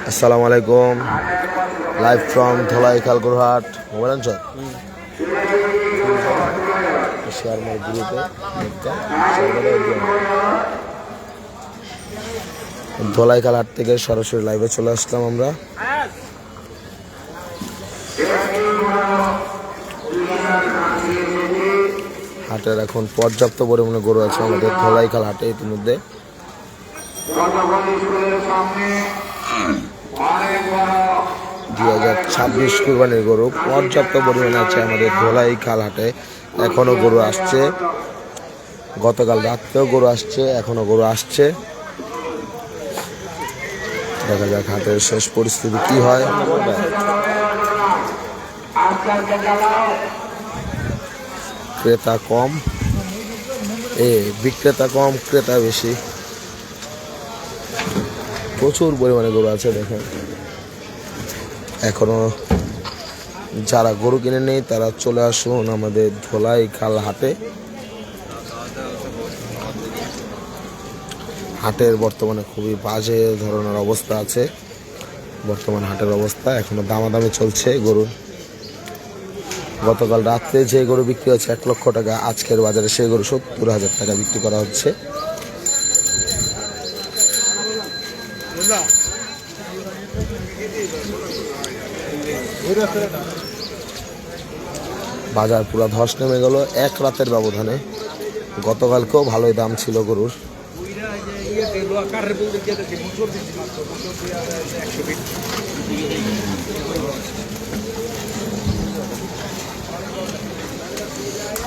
আসসালামু আলাইকুম, live from Dhalai খালগোরহাট mobile অঞ্চল শেয়ার মাই গ্রুপে ধলাই খালহাট থেকে সরাসরি লাইভে চলে আসলাম আমরা। হাটের এখন পর্যাপ্ত পরিমাণে গরু আছে আমাদের ধলাই খালহাটে। ইতিমধ্যে 2026 কুরবানির গরু পর্যাপ্ত পরিমাণে আছে আমাদের ধলাই খালহাটে। এখনো গরু আসছে, গতকাল রাত্রেও গরু আসছে, এখনো গরু আসছে। দেখা যাক হাটের শেষ পরিস্থিতি কি হয়। ক্রেতা কম, বিক্রেতা কম, ক্রেতা বেশি। প্রচুর পরিমাণে গরু আছে দেখেন। এখনো যারা গরু কিনে নেই তারা চলে আসুন আমাদের ধলাই খালহাটে। হাটের বর্তমানে খুবই বাজে ধরনের অবস্থা আছে। বর্তমান হাটের অবস্থা এখনো দামাদামি চলছে গরুর। গতকাল রাত্রে যে গরু বিক্রি হচ্ছে 1 লক্ষ টাকা, আজকের বাজারে সেই গরু 70,000 টাকা বিক্রি করা হচ্ছে। বাজার পুরো ধস নেমে গেল এক রাতের ব্যবধানে। গতকালকেও ভালোই দাম ছিল গরুর।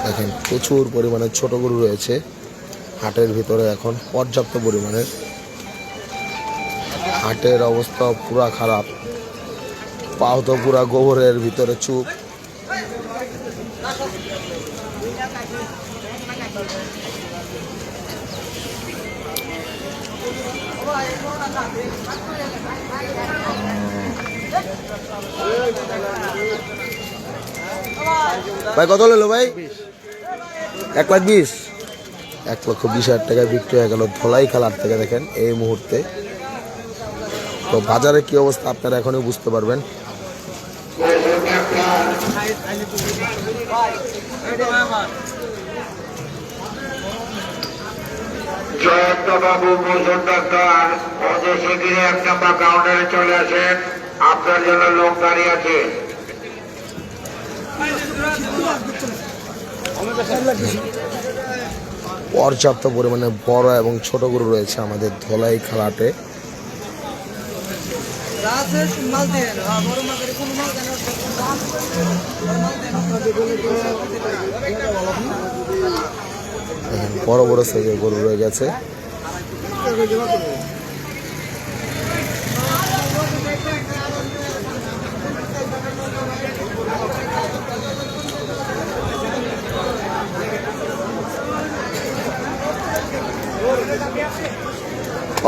দেখেন প্রচুর পরিমাণে ছোট গরু রয়েছে হাটের ভিতরে এখন পর্যাপ্ত পরিমাণের। হাটের অবস্থা পুরা খারাপ, পাও তো পুরা গোবরের ভিতরে চুপ। ভাই কত হলো ভাই? 1,20,000, 1,20,000 টাকায় বিক্রি হয়ে গেল ধলাই খালহাট থেকে। দেখেন এই মুহূর্তে তো বাজারে কি অবস্থা আপনারা এখনই বুঝতে পারবেন। জয়ন্তবাবু মজুমদার অদেশে গিয়ে 1 নম্বর কাউন্টারে চলে আসেন, আপনার জন্য লোক দাঁড়িয়ে আছে। পর্যাপ্ত পরিমাণে বড় এবং ছোট গরু রয়েছে আমাদের ধলাই খালহাটে। বড় বড় সাইজের গরু রয়ে গেছে।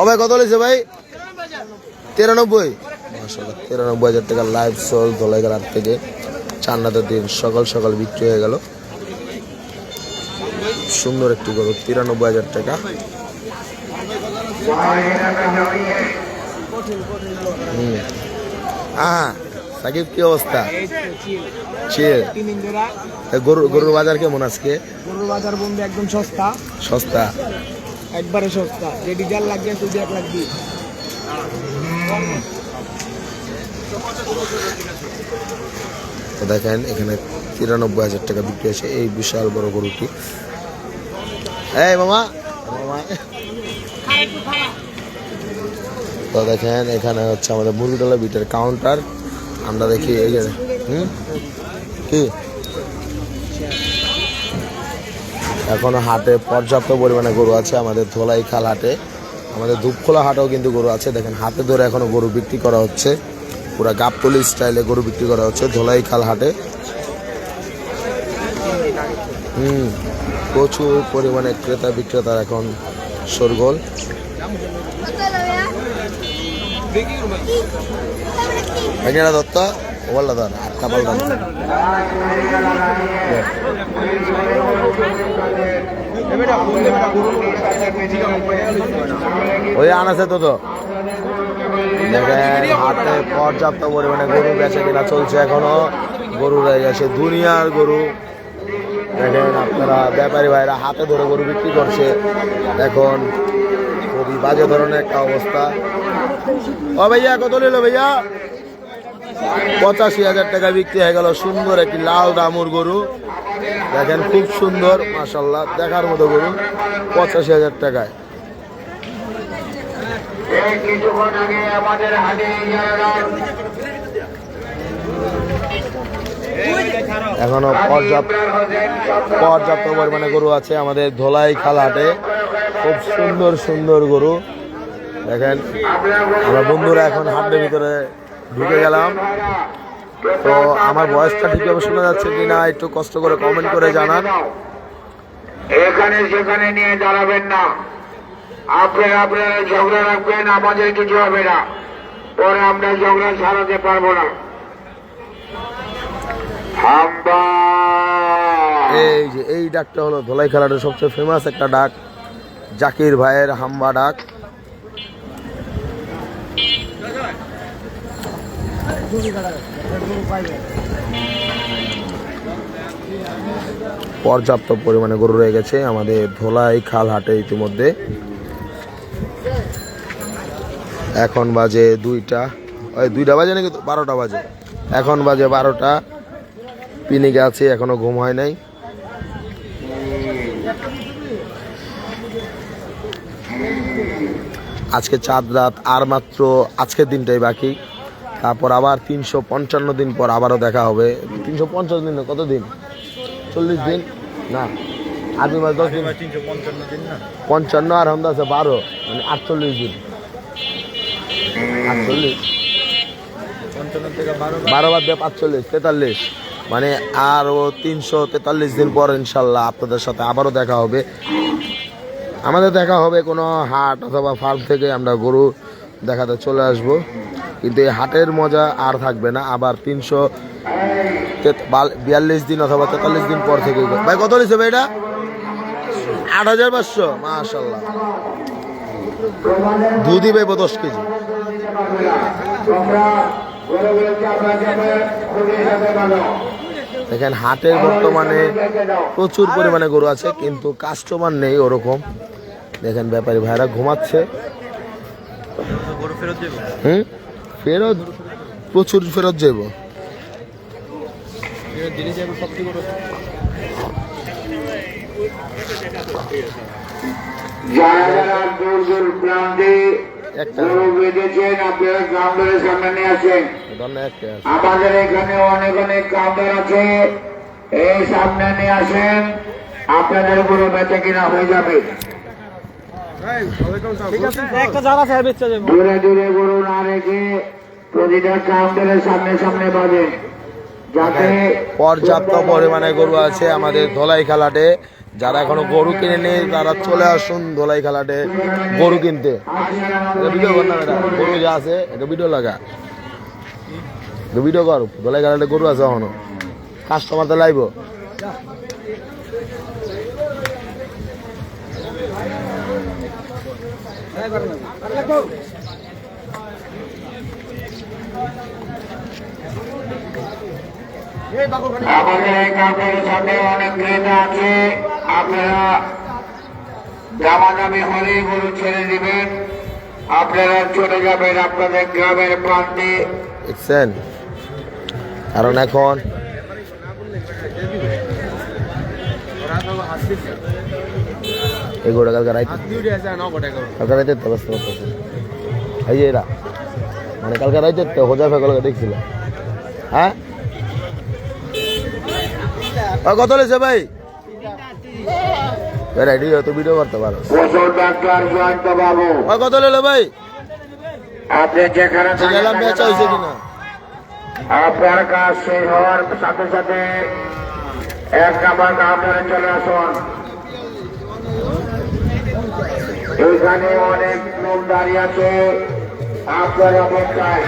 ভাই কত হয়েছে ভাই? 93। মাশাআল্লাহ 93,000 টাকা লাইভ সোল ধলাই খালহাট থেকে। চান্নাদের দিন সকাল সকাল বিক্রি হয়ে গেল সুন্দর একটি গরু 93,000 টাকা। সাকিব কি অবস্থা? গরুর বাজার কেমন আজকে? গরুর বাজার বন্ধু একদম সস্তা, সস্তা একবারে সস্তা। যে ডিজেল লাগবে তুই 1,20,000। দেখেন এখানে 93,000 টাকা বিক্রি হয়েছে এই বিশাল বড় গরুটি। এই মামা তো দেখেন এখানে হচ্ছে আমাদের মুরগিডালা বিটের কাউন্টার। আমরা দেখি এই যে কি এখনো হাটে পর্যাপ্ত পরিমাণে গরু আছে আমাদের ধলাই খালহাটে। আমাদের ধূপখোলা হাটেও কিন্তু গরু আছে। দেখেন হাতে ধরে এখনো গরু বিক্রি করা হচ্ছে, পুরা গাবতলি স্টাইলে গরু বিক্রি করা হচ্ছে ধলাই খালহাটে। প্রচুর পরিমাণে ক্রেতা বিক্রেতার এখন শোরগোল। দত্ত ওভারটা ধর, আটটা পাল্টা ওই আনাছে তো দেখেন হাটে পর্যাপ্ত পরিমাণে গরু বেচা কিনা চলছে এখনো। গরু রয়ে গেছে দুনিয়ার গরু। দেখেন আপনারা ব্যাপারী ভাইরা হাতে ধরে গরু বিক্রি করছে। এখন খুবই বাজে ধরনের একটা অবস্থা। ও ভাইয়া কত নিল ভাইয়া? 85,000 টাকা বিক্রি হয়ে গেল। সুন্দর একটি লাল দামুর গরু, দেখেন খুব সুন্দর মাশাআল্লাহ, দেখার মতো গরু 85,000 টাকায়। কিছুক্ষণ আগে আমাদের হাটে এখনো পর্যাপ্ত পরিমাণে গরু আছে আমাদের ধোলাই খাল হাটে। খুব সুন্দর সুন্দর গরু দেখেন। আমরা বন্ধুরা এখন হাটের ভিতরে ঢুকে গেলাম। তো আমার ভয়েসটা ঠিকভাবে শোনা যাচ্ছে কিনা একটু কষ্ট করে কমেন্ট করে জানান। এখানে সেখানে নিয়ে দাঁড়াবেন না, আপনারা ঝগড়া রাখবেন, আমাদের কিছু হবে না, পরে আমরা ঝগড়া সারাতে পারবো না। এই যে এই ডাকটা হলো ধোলাই খেলাটার সবচেয়ে ফেমাস একটা ডাক, জাকির ভাইয়ের হাম্বা ডাক। পর্যাপ্ত পরিমাণে গরু রয়ে গেছে আমাদের ধোলাই খাল হাটে ইতিমধ্যে। এখন বাজে 2টা বাজে নাকি 12টা বাজে। এখন বাজে 12টা। পিনিকে আছে, এখনো ঘুম হয় নাই। আজকে চাঁদ রাত আর মাত্র আজকের দিনটাই বাকি, তারপর আবার 355 দিন পর আবারও দেখা হবে। 350 দিন কত দিন? 40 দিন না, আর্মি মাস 10 দিন, 55 আর আমরা আছে 12, মানে 48 দিন। 48 12 বাদ দিয়ে 45 43, মানে আরও 343 দিন পর ইনশাল্লাহ আপনাদের সাথে আবারও দেখা হবে। আমাদের দেখা হবে কোনো হাট অথবা ফার্ম থেকে আমরা গরু দেখাতে চলে আসব, কিন্তু এই হাটের মজা আর থাকবে না। আবার 342 দিন অথবা 43 দিন পর থেকে। ভাই কত নিচ্ছে ভাই এটা? 8,500। মাশাল্লাহ, দুধই পাইব 10 কেজি। দেখেন হাটের বর্তমানে প্রচুর পরিমাণে গরু আছে, কিন্তু কাস্টমার নেই ওরকম। দেখেন ব্যাপারী ভাইরা ঘুমাচ্ছে। ফেরত প্রচুর ফেরত যাব। যারা যারা দূর দূর প্রান্তে গরু বেঁধেছেন, আপনারা কাউন্টারের সামনে নিয়ে আসেন। আমাদের এখানে অনেক অনেক কাউন্টার আছে, এই সামনে নিয়ে আসেন, আপনাদের গরু বেঁচে কিনা হয়ে যাবে। দূরে দূরে গরু না রেখে প্রতিটা কাউন্টারের সামনে সামনে পাবেন, যাতে পর্যাপ্ত পরিমাণে গরু আছে আমাদের ধোলাই খালাটে। যারা এখনো গরু কিনে নেই তারা চলে আসুন ধোলাই খালাটে গরু কিনতে। ভিডিও কর না, গরু যা আছে এটা ভিডিও লাগা, ভিডিও কর। ধোলাই খালাটে গরু আছে এখনো, কাস্টমার তো লাইব। আমাদের এই কাউন্টারের সামনে অনেক ক্রেতা আছে, আপনারা দামাদামি হলে গরু ছেড়ে দিবেন, আপনারা চলে যাবেন আপনাদের গ্রামের প্রান্তে। দেখছেন, কারণ এখন এই গোটা কালকে রাইতে তো ব্যস্ত করতেছে। এই যে এরা মানে কালকে রাইতে তো হোজা ফেকলকে দেখছিল। হ্যাঁ কত লেছে ভাই? রেডি তো ভিডিও করতে পারো। ডাক্তার জয়ন্ত বাবু কত লেলো ভাই? আপনি যেখানে গেলাম বেচা হয়েছে কিনা? আপনার কাজ শেষ হওয়ার সাথে সাথে 1 নাম্বার কাউন্টারে চলে আসুন। এখানে অনেক লোক দাঁড়িয়ে আছে আপনার অপেক্ষায়।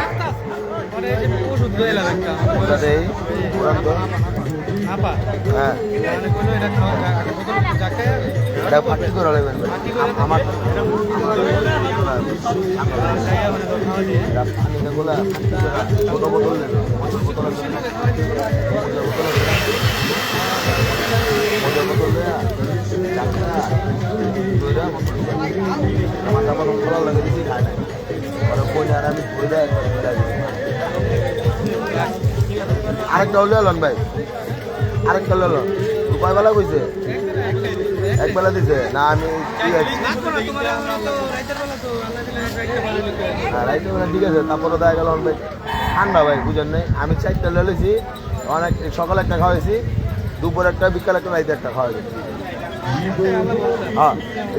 হ্যাঁ এটা ফাটি করে নেবেন আমার ছোট বোতল নেবেন আরেকটা হলে এলেন ভাই আরেকটা হলে এলেন কয় বেলা কইছে এক বেলা দিছে না আমি ঠিক আছে রাইতে বেলা ঠিক আছে তারপরে দেখা গেল ভাই ঠান্ডা ভাই বুঝেন নাই আমি 4টা লেলেছি অনেক সকালে একটা খাওয়াইছি দুপুর একটা বিকাল একটা রাইতে একটা খাওয়াই হ্যাঁ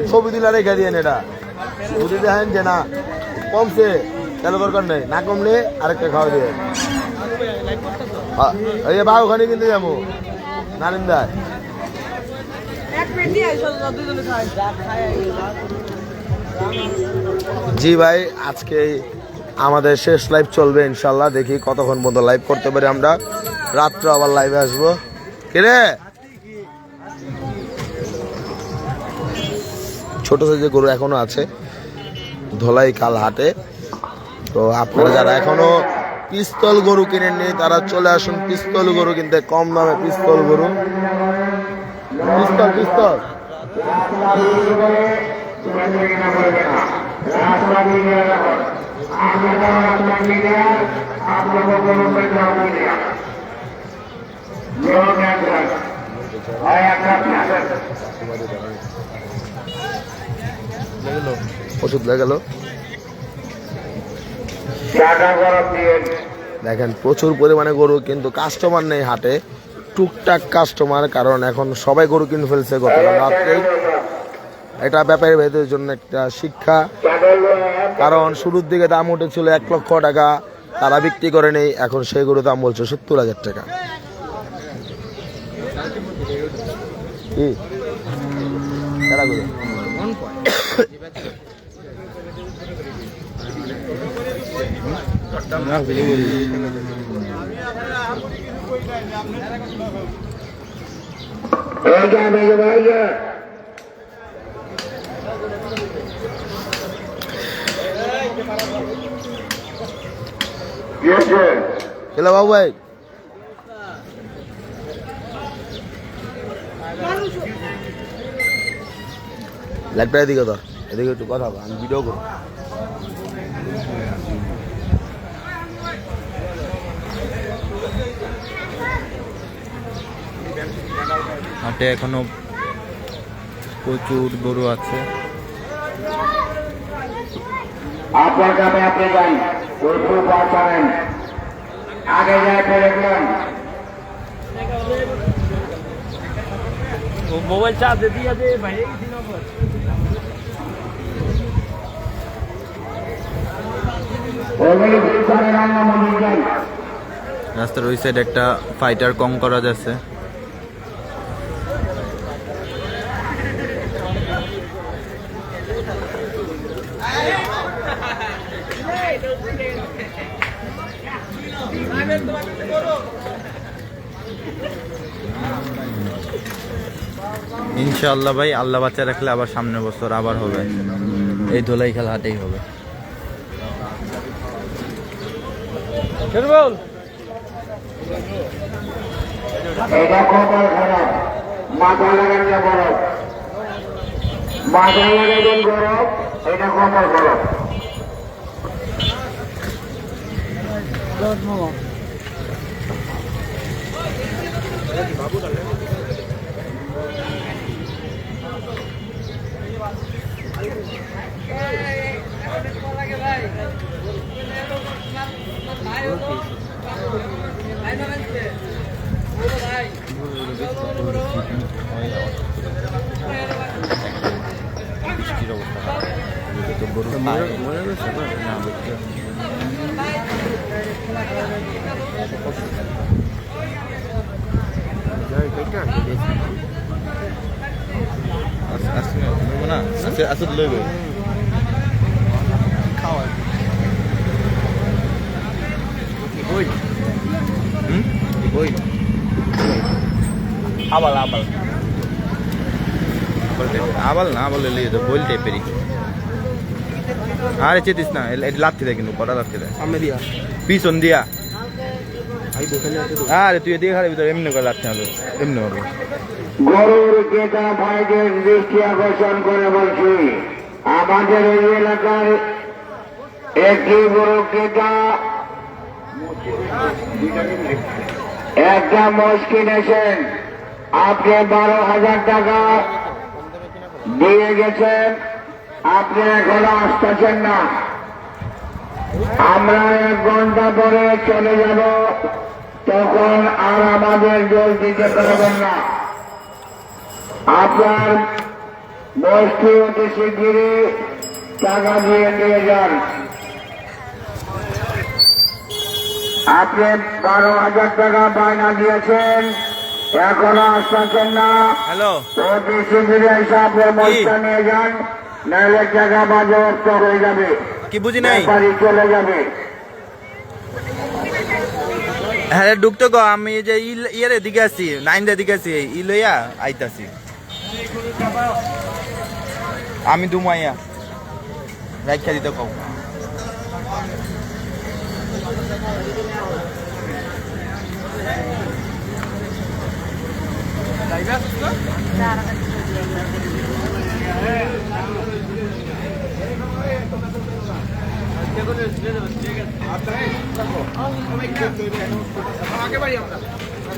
ছবি দিলে রেখে দিয়ে এটা যদি দেখেন যে না কমছে তাহলে দরকার নেই না কমলে আরেকটা খাওয়া দিয়ে এই বা ওখানে কিনতে যাবো নারিন্দায় জি ভাই আজকে আমাদের শেষ লাইভ চলবে ইনশাল্লাহ দেখি কতক্ষণ পর্যন্ত লাইভ করতে পারি আমরা রাত্রে আবার লাইভে আসবো কিরে ছোট সাইজের গরু এখনো আছে ধলাই কাল হাটে তো আপনারা যারা এখনো পিস্তল গরু কিনেননি তারা চলে আসুন পিস্তল গরু কিনতে কম দামে পিস্তল গরু পিস্তল পিস্তল ওষুধ লেগে গেল দেখেন প্রচুর পরিমাণে গরু কিন্তু কাস্টমার নেই হাটে টুকটাক কাস্টমার কারণ এখন সবাই গরু কিনে ফেলছে গতকাল রাত্রে এটা ব্যাপারী ভাইদের জন্য একটা শিক্ষা কারণ শুরুর দিকে দাম উঠেছিল 1 লক্ষ টাকা তারা বিক্রি করে নেই এখন সেই গরু দাম বলছে 70,000 টাকা কি চলো বাবু ভাই লাইটটা এদিকে ধর এদিকে একটু কথা বল আমি ভিডিও করবো হাটে এখনো প্রচুর গরু আছে আপনার গ্রামে আপনি যান গরু পাবেন আগে যায় দেখলেন মোবাইল চার্জ দিয়ে দে ভাই রাস্তার ওই সাইড একটা ফাইটার কম করা যাচ্ছে ইনশাআল্লাহ ভাই আল্লাহ বাচ্চা রাখলে আবার সামনের বছর আবার হবে এই ধোলাই খেলা হাটেই হবে এটা কপাল খারাপ মাথা লাগানো বরফ মাথা লাগাবেন বরফ এটা কপাল খারাপ বৃষ্টির অবস্থা গরু মরে গেছে না আসলে লইবে খাওয়া বই বই আবাল আবাল আবাল না আবাল হলে তো বইল টাইপেরই। আরে চেতিস না, এটা লাথি দেয় কিন্তু কটা লাথি দেয় সামনে দিয়া পিছন দিয়া। ভাই দোকানে আছে তো আরে তুই এদিকে খালি ভিতরে এমনি করে লাথি হবে, এমনি হবে। গরুর ক্রেতা ভাইদের দৃষ্টি আকর্ষণ করে বলছি, আমাদের এই এলাকার একটি গরু ক্রেতা একটা মোষ কিনেছেন, আপনি 12,000 টাকা দিয়ে গেছেন, আপনি এখনো আসতেছেন না। আমরা 1 ঘন্টা পরে চলে যাব, তখন আর আমাদের দোষ দিতে পারবেন না। আপনার বস্তু অতি শিগগিরই টাকা দিয়ে নিয়ে যান। আপনি 12,000 টাকা বায়না দিয়েছেন, এখনো আসতেছেন না। হ্যালো, অতি শিগগিরই এসে আপনার বস্তা নিয়ে যান, নাহলে টাকা বাজেয়াপ্ত হয়ে যাবে, কি বুঝি নাই? বাড়ি চলে যাবে। হ্যাঁ ঢুকতো গো, আমি এই যে ইয়ের দিকে আছি, 9 দিকে আছি, ই লইয়া আইতাছি। আমি দুমাইয়া রাখা দিতে কও।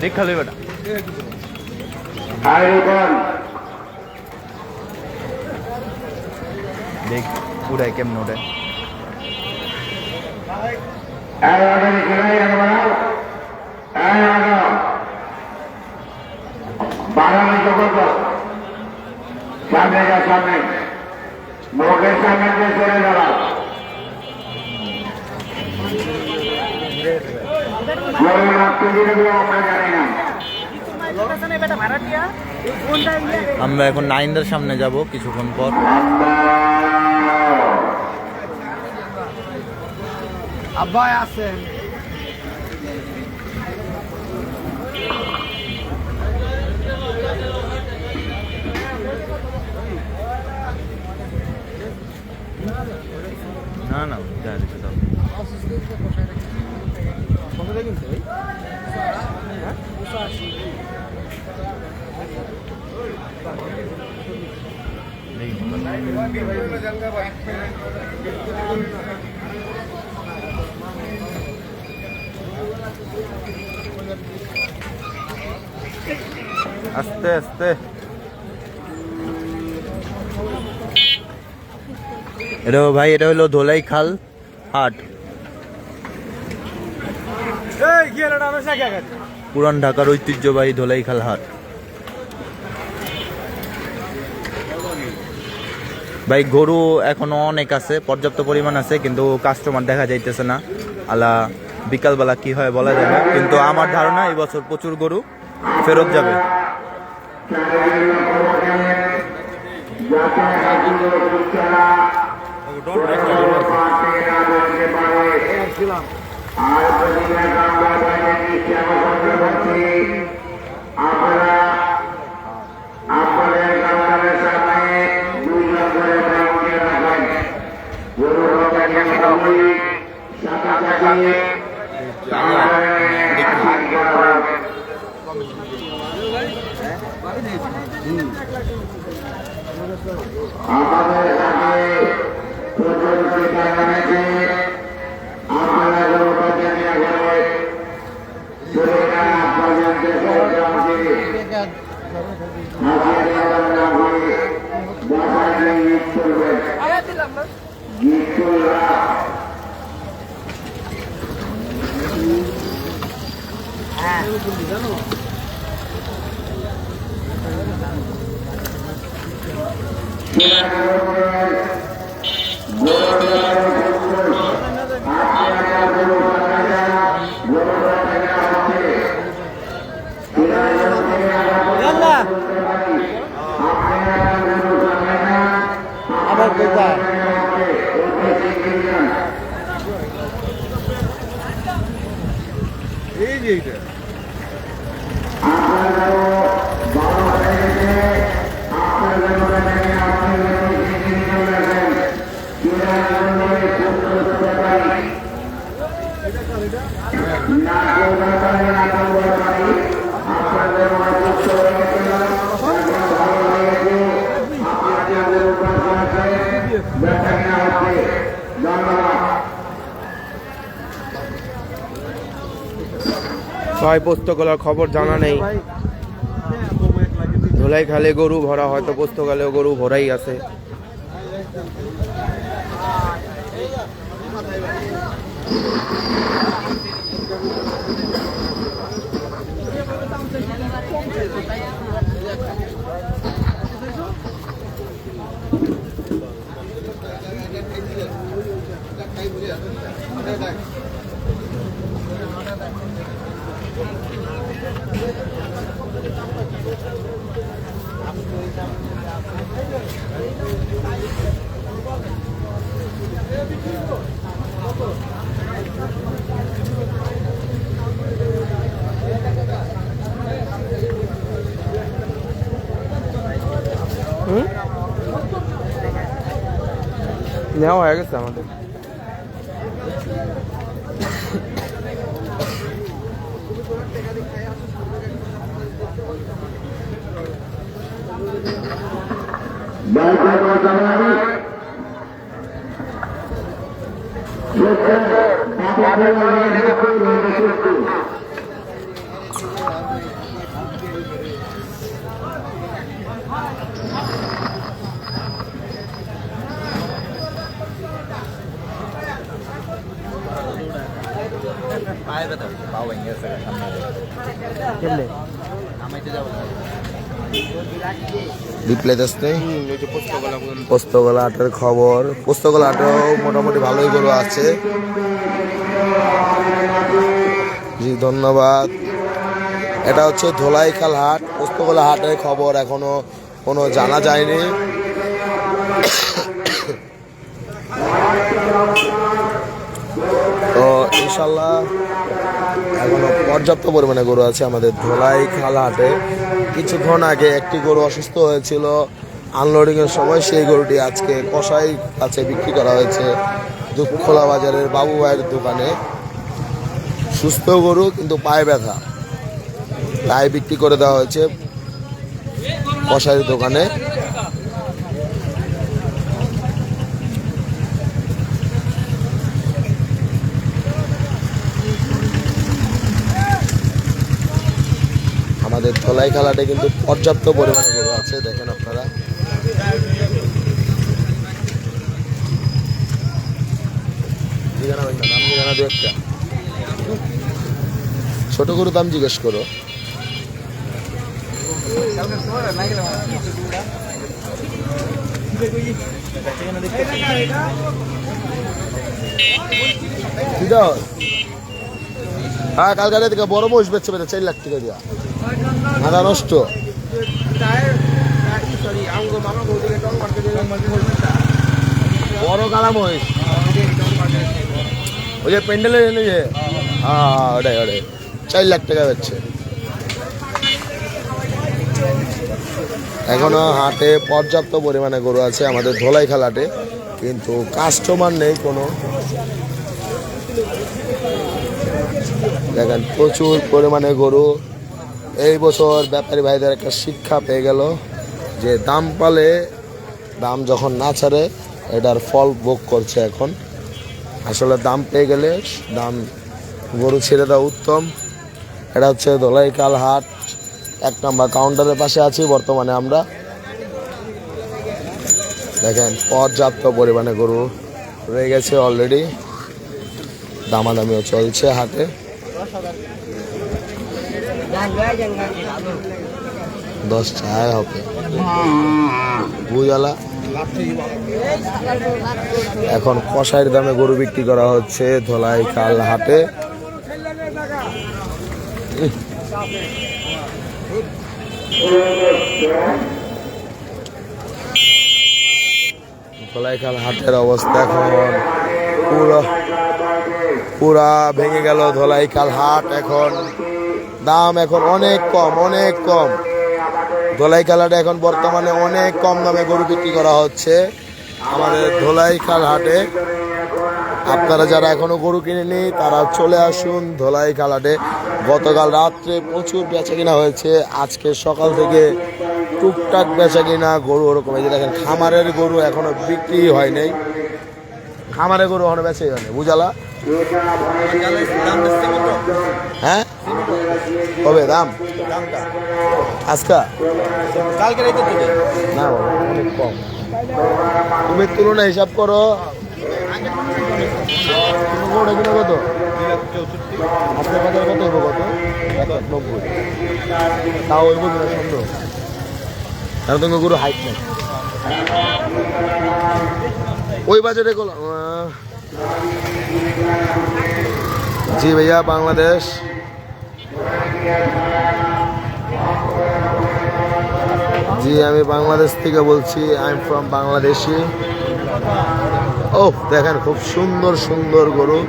দেখা লই বেটা আর এখন দেখ উড়াই কেমন উড়াই। সামনে যা, সামনে মুখের সামনে দিয়ে চলে দাঁড়াও। গরু রক্ত দিয়ে দেবো আমরা জানি না। আমরা এখন 9 সামনে যাব কিছুক্ষণ পর। আব্বাই আছেন না না যা দিতে দাও। আস্তে আস্তে। এটা ভাই, এটা হলো ধোলাই খাল হাট, পুরান ঢাকার ঐতিহ্যবাহী ধোলাই খাল হাট। ভাই গরু এখনো অনেক আছে, পর্যাপ্ত পরিমাণ আছে, কিন্তু কাস্টমার দেখা যাইতেছে না। আলা বিকালবেলা কি হয় বলা যায় না, কিন্তু আমার ধারণা এই বছর প্রচুর গরু ফেরত যাবে। আমাদের সাথে প্রচুর ক্রেতা এনেছে, আপনারা গরুটা দেখে ঘরে চলে যান। আপনাদের দেশের গ্রামকে হাসিয়ে দেওয়ার না হয়ে বাসায় গিয়ে গীত করবেন। গীত করলা আবার কোথায় এই যে এটা ভাই পোস্তগোলার খবর জানা নেই। ধোলাই খালে গরু ভরা, হয়তো পোস্তগালেও গরু ভরাই আছে। নেওয়া হয়ে গেছে আমাদের। রিপ্লেতে আসতে পোস্তগোলা হাটের খবর। পোস্তগোলা হাটেও মোটামুটি ভালোই গরু আছে। জি ধন্যবাদ। এটা হচ্ছে ধোলাইখাল হাট। পোস্তগোলা হাটের খবর এখনো কোনো জানা যায়নি। তো ইনশাল্লাহ এখনো পর্যাপ্ত পরিমাণে গরু আছে আমাদের ধোলাইখাল হাটে। কিছুক্ষণ আগে একটি গরু অসুস্থ হয়েছিল আনলোডিং এর সময়, সেই গরুটি আজকে কসাই কাছে বিক্রি করা হয়েছে দুপখোলা বাজারের বাবু ভাইয়ের দোকানে। সুস্থ গরু কিন্তু পায়ে ব্যথা, তাই বিক্রি করে দেওয়া হয়েছে কসাইয়ের দোকানে। আমাদের ধোলাইখাল হাটে কিন্তু পর্যাপ্ত পরিমাণে গরু আছে, দেখেন আপনারা। ছোট গরু দাম জিজ্ঞেস করো। হ্যাঁ কালকাটা থেকে বড় মহিষ বেচছে 4 লাখ টাকা দিয়া, মাথা নষ্ট। বড় কালা মহিষ ওই যে প্যান্ডেলের এনে যে, হ্যাঁ ওটাই 4 লাখ টাকা বেচছে। এখনো হাটে পর্যাপ্ত পরিমাণে গরু আছে আমাদের ধোলাইখাল হাটে, কিন্তু কাস্টমার নেই কোনো। দেখেন প্রচুর পরিমাণে গরু। এই বছর ব্যাপারী ভাইদের একটা শিক্ষা পেয়ে গেল যে দাম পালে দাম যখন না ছাড়ে এটার ফল ভোগ করছে এখন। আসলে দাম পেয়ে গেলে দাম গরু ছেড়ে দেওয়া উত্তম। এটা হচ্ছে ধোলাইখাল হাট, 1 নম্বর কাউন্টারের পাশে আছি বর্তমানে আমরা। দেখেন পর্যাপ্ত পরিমাণে গরু রয়ে গেছে অলরেডি, দামাদামিও চলছে হাটে। দশ চায় হবে বুঝালা। এখন কষাইয়ের দামে গরু বিক্রি করা হচ্ছে ধোলাইখাল হাটে। ধোলাইখাল হাটের অবস্থা এখন পুরা ভেঙে গেল ধোলাইখাল হাট। এখন দাম এখন অনেক কম, অনেক কম। ধোলাইখাল হাটে এখন বর্তমানে অনেক কম দামে গরু বিক্রি করা হচ্ছে আমাদের ধোলাইখাল হাটে। আপনারা যারা এখনো গরু কিনেনি তারা চলে আসুন ধলাই খালাটে। গতকাল রাত্রে প্রচুর বেচা কিনা হয়েছে, আজকে সকাল থেকে টুকটাক বেচা কিনা গরু ওরকম। এই যে দেখেন খামারের গরু এখনো বিক্রি হয় নাই, খামারের গরু এখনো বেচাই হয়নি বুঝালা। হ্যাঁ কবে দাম আজকা কালকে রেখে দিবে না বাবা অনেক কম, তুমি তুলনা হিসাব করো। গরু কিনা কত আপনার বাজারে কত হইব, কত 190, তাও হইব কিনা সন্দেহ, কারণ তোমার গরু হাইট নাই ওই বাজারে। জি ভাইয়া বাংলাদেশ, জি আমি বাংলাদেশ থেকে বলছি, আই এম ফ্রম বাংলাদেশি। ও দেখেন খুব সুন্দর সুন্দর গরু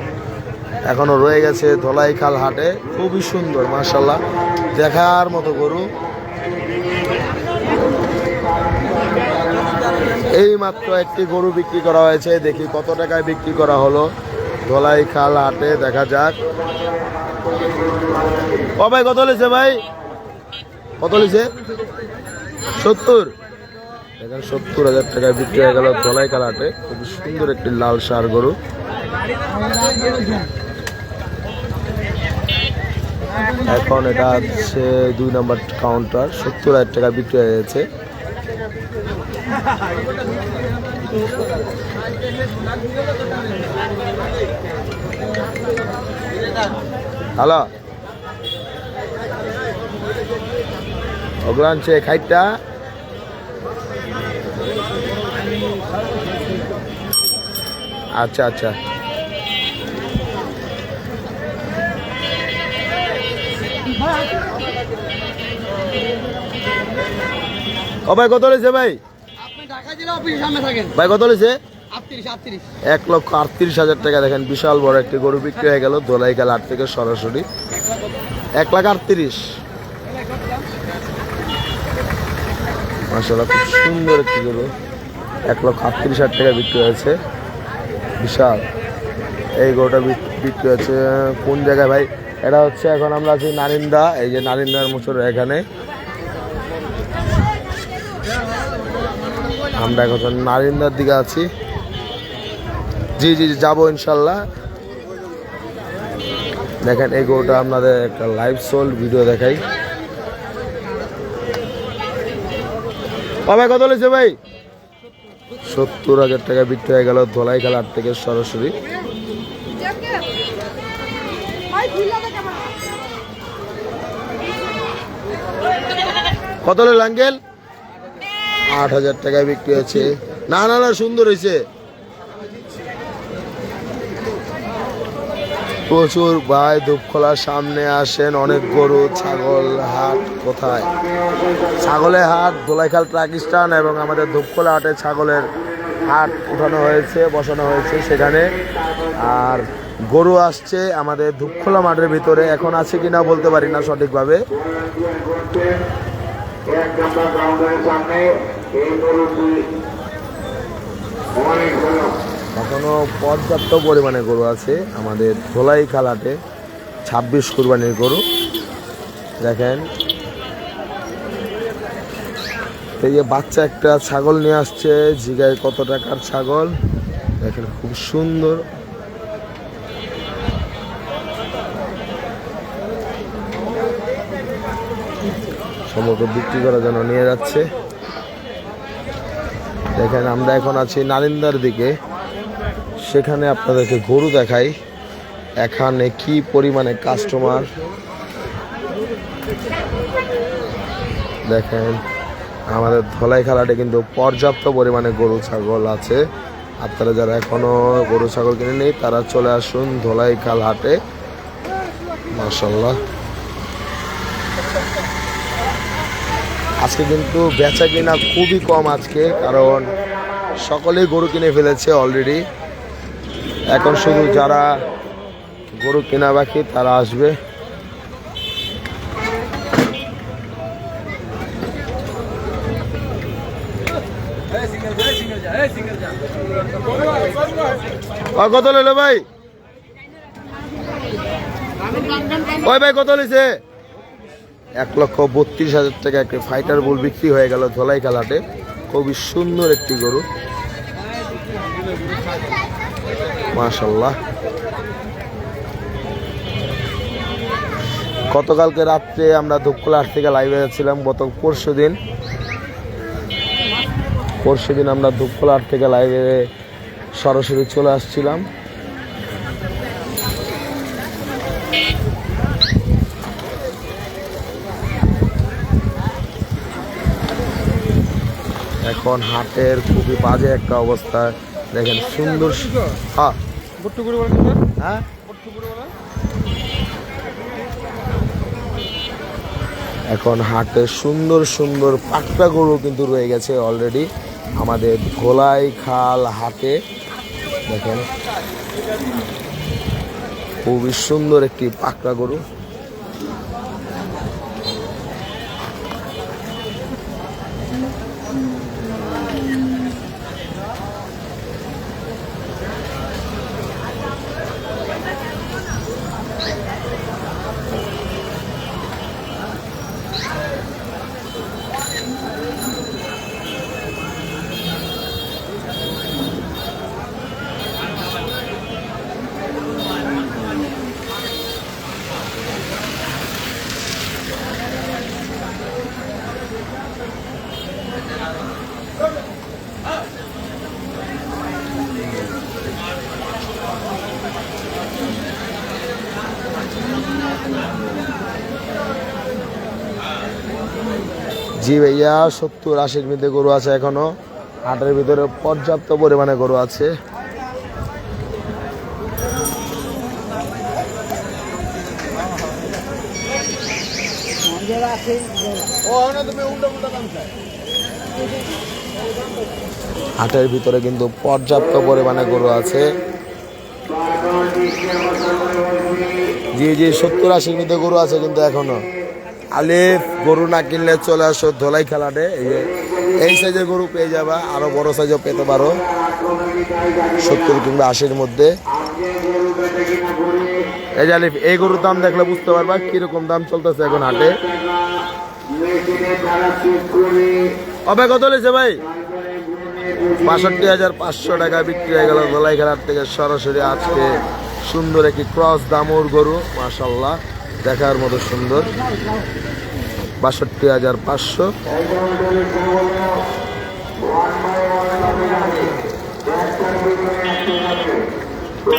এখনো রয়ে গেছে ধলাইখাল হাটে, খুবই সুন্দর মাশাআল্লাহ, দেখার মতো গরু। এই মাত্র একটি গরু বিক্রি করা হয়েছে, দেখি কত টাকায় বিক্রি করা হলো ধলাইখাল হাটে, দেখা যাক। ও ভাই কত লিছে, ভাই কত লিছে? 70, দেখেন 70,000 টাকায় বিক্রি হয়ে গেল ধলাইখাল হাটে। খুব সুন্দর একটি লাল ষাঁড় গরু। এখন এটা হচ্ছে 2 নম্বর কাউন্টার, 70,000 টাকা বিক্রি হয়ে গেছে। হ্যালো ওগুলো আনছে খাইটটা, আচ্ছা আচ্ছা ও ভাই কত লেছে ভাই? ভাই কত লেছে? 1,38,000 টাকা। দেখেন বিশাল বড় একটি গরু বিক্রি হয়ে গেল ধলাইখাল হাট থেকে সরাসরি, 1,38,000। মাশাআল্লাহ খুব সুন্দর একটি গরু, 1,38,000 টাকা বিক্রি হয়েছে, বিশাল। এই গরুটা বিক্রি হচ্ছে কোন জায়গায় ভাই? এটা হচ্ছে এখন আমরা আছি নারিন্দা, এই যে নারিন্দার মোচর এখানে আমরা এখন নারিন্দার দিকে আছি। জি জি যাবো ইনশাল্লাহ। দেখেন এই গরুটা আপনাদের একটা লাইভ সোল ভিডিও দেখাই। ভাই কত লেছে ভাই? 70,000 টাকা বিক্রি হয়ে গেল ধলাইখাল হাট থেকে সরাসরি। কত লেল আঙ্কেল? 8,000 টাকায় বিক্রি হয়েছে। না না না সুন্দর হয়েছে, প্রচুর ভাই ধূপখোলার সামনে আসেন, অনেক গরু ছাগল হাট। কোথায়? ছাগলের হাট ধলাইখাল ট্রাক স্ট্যান্ড এবং আমাদের ধূপখোলা হাটে ছাগলের হাট উঠানো হয়েছে, বসানো হয়েছে সেখানে। আর গরু আসছে আমাদের ধূপখোলা মাঠের ভিতরে, এখন আছে কিনা বলতে পারি না সঠিকভাবে। এখনো পর্যাপ্ত পরিমাণে গরু আছে আমাদের ধলাইখাল হাটে, 26 কুরবানির গরু। দেখেন এই যে বাচ্চা একটা ছাগল নিয়ে আসছে, জিগায় কত টাকার ছাগল, দেখেন খুব সুন্দর। সমগ্র বিক্রি করার জন্য নিয়ে যাচ্ছে। দেখেন আমরা এখন আছি নারিন্দার দিকে, সেখানে আপনাদেরকে গরু দেখাই এখানে কি পরিমাণে কাস্টমার। দেখেন আমাদের ধলাইখাল হাটে কিন্তু পর্যাপ্ত পরিমাণে গরু ছাগল আছে। আপনারা যারা এখনো গরু ছাগল কিনে নেই তারা চলে আসুন ধলাইখাল হাটে। মাশাআল্লাহ আজকে কিন্তু বেচা কিনা খুবই কম আজকে, কারণ সকলেই গরু কিনে ফেলেছে অলরেডি। এখন শুধু যারা গরু কেনা বাকি তারা আসবে। কত লইলো ভাই? ওই ভাই কত লইছে? 1,32,000 টাকা একটি ফাইটার বুল বিক্রি হয়ে গেল ধলাই খেলাটে। খুবই সুন্দর একটি গরু, মাশাআল্লাহ। গতকালকে রাত্রে আমরা ধূপখোলা হাট থেকে লাইভে যাচ্ছিলাম। গত পরশুদিন আমরা ধূপখোলা হাট থেকে লাইভে সরাসরি চলে আসছিলাম। এখন হাটের খুবই বাজে একটা অবস্থা, দেখেন সুন্দর। হ্যাঁ হ্যাঁ, এখন হাটে সুন্দর সুন্দর পাকড়া গরু কিন্তু রয়ে গেছে অলরেডি আমাদের ধোলাই খাল হাটে। দেখেন খুবই সুন্দর একটি পাকড়া গরু। জি ভাইয়া, 70-80 মধ্যে গরু আছে এখনো হাটের ভিতরে, পর্যাপ্ত পরিমাণে গরু আছে। হাটের ভিতরে কিন্তু পর্যাপ্ত পরিমাণে গরু আছে। জি 70-80 মধ্যে গরু আছে কিন্তু এখনো। আলিফ, গরু না কিনলে চলে আসো ধোলাই খেলাটে। এই সাইজের গরু পেয়ে যাবা, আরো বড় সাইজও পেতে পারো 70 কিংবা 80-র মধ্যে। এই যে আলিফ, এই গরুর দাম দেখলে বুঝতে পারবা কিরকম দাম চলতেছে এখন হাটে। কবে কত লেছে ভাই? 65,500 টাকা বিক্রি হয়ে গেল ধোলাই খেলার থেকে সরাসরি। আজকে সুন্দর একটি ক্রস দামুর গরু, মাশাআল্লাহ, দেখার মতো সুন্দর। 62,500।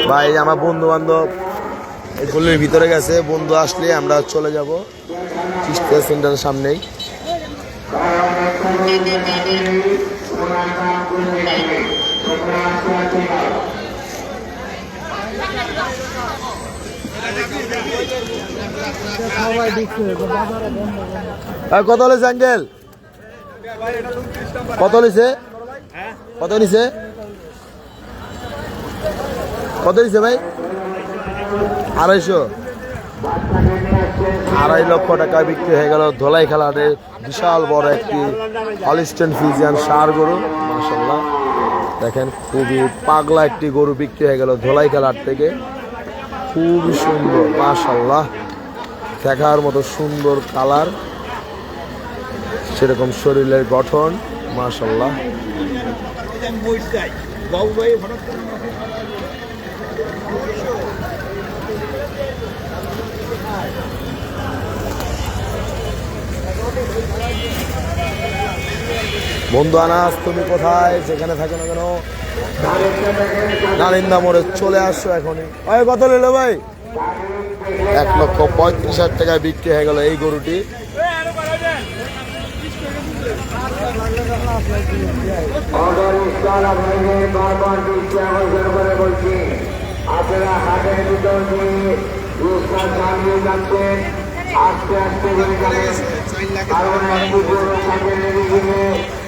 ভাই আমার বন্ধু বান্ধব এই গলির ভিতরে গেছে, বন্ধু আসলে আমরা চলে যাব চিস্তিয়া সেন্টারের সামনেই। কত হলেছে আঙ্কেল? কত হলেছে? কত নিছে? কত নিছে ভাই? 250। 2.5 লক্ষ টাকা বিক্রি হয়ে গেল ধোলাই খেলাতে। বিশাল বড় একটি হলিস্টেন ফ্রিজিয়ান ষাঁড় গরু, মাশাআল্লাহ। দেখেন খুবই পাগলা একটি গরু বিক্রি হয়ে গেল ধোলাই খেলার থেকে। খুবই সুন্দর, মাশাআল্লাহ, দেখার মতো সুন্দর কালার, সেরকম শরীরের গঠন, মাশাআল্লাহ। বন্ধু আনাস, তুমি কোথায় যেখানে থাকো না কেন নালিন্দা মোড়ে চলে আসছো এখনই। ওই কত নিলো ভাই? 1,35,000 টাকায় বিক্রি হয়ে গেল এই গরুটি। আপনারা হাটের ভিতর দিয়ে চালিয়ে যাচ্ছেন, আস্তে আস্তে করে যাবেন, কারণ একটু গরু থাকে লেগে গেলে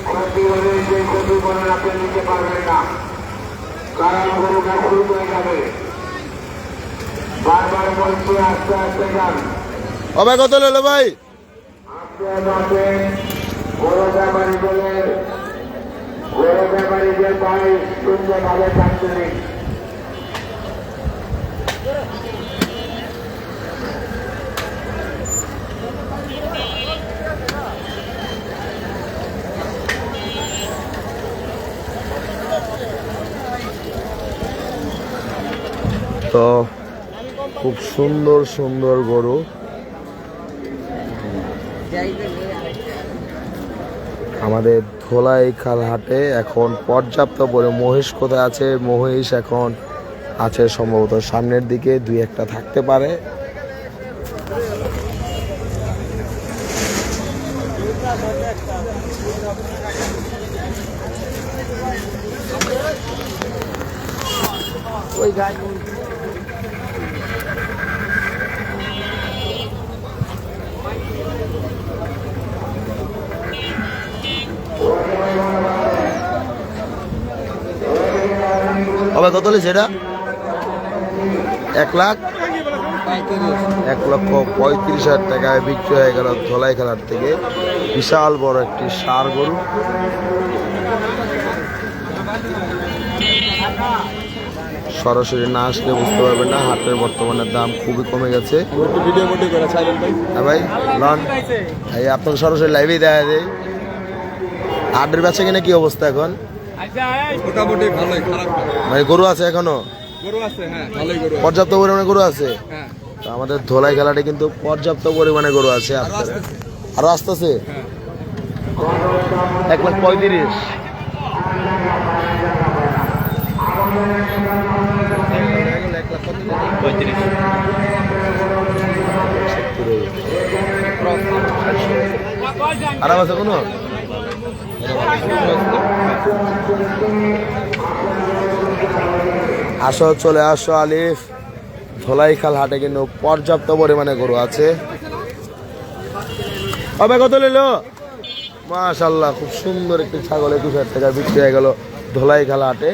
ক্ষতি হলে সেই ক্ষতিপূরণ আপনি নিতে পারবেন না, কারণ গরুটা শুরু হয়ে যাবে। বারবার বলছি আস্তে আস্তে যান। ভাই কত নিলো ভাই? আপনারা যাবেন গরু ব্যাপারীদের ভাই সুন্দরভাবে থাকতে নেই। তো খুব সুন্দর সুন্দর গরু। আমাদের ধোলাইখাল হাটে এখন পর্যাপ্ত মহিষ কোথায় আছে? মহিষ এখন আছে সম্ভবত সামনের দিকে, দুই একটা থাকতে পারে। ওই গাই আবার কত হলে সেটা? 1,35,000 টাকায় বিক্রি হয়ে গেল ধলাই খেলার থেকে। বিশাল বড় একটি ষাঁড় গরু। সরাসরি না আসলে বুঝতে পারবেন না, হাটের বর্তমানে দাম খুবই কমে গেছে। হ্যাঁ ভাই লন ভাই, আপনাকে সরাসরি লাইভেই দেখা যায়। হাটের বেচা কিনা কি অবস্থা এখন? মোটামুটি ভালোই, খারাপ না। মানে গরু আছে এখনো? গরু আছে, হ্যাঁ ভালোই গরু আছে। পর্যাপ্ত পরিমাণে গরু আছে। হ্যাঁ তো আমাদের ধলাই খেলাটা কিন্তু পর্যাপ্ত পরিমাণে গরু আছে। আরো আসতেছে। 1,35,000। আরাম আছে কোনো? আসো, চলে আসো আলিফ। ধলাইখাল হাটে কিন্তু পর্যাপ্ত পরিমাণে গরু আছে। কবে কত নিলো? মাশাআল্লাহ, খুব সুন্দর একটি ছাগল 21,000 টাকা বিক্রি হয়ে গেল ধলাইখাল হাটে।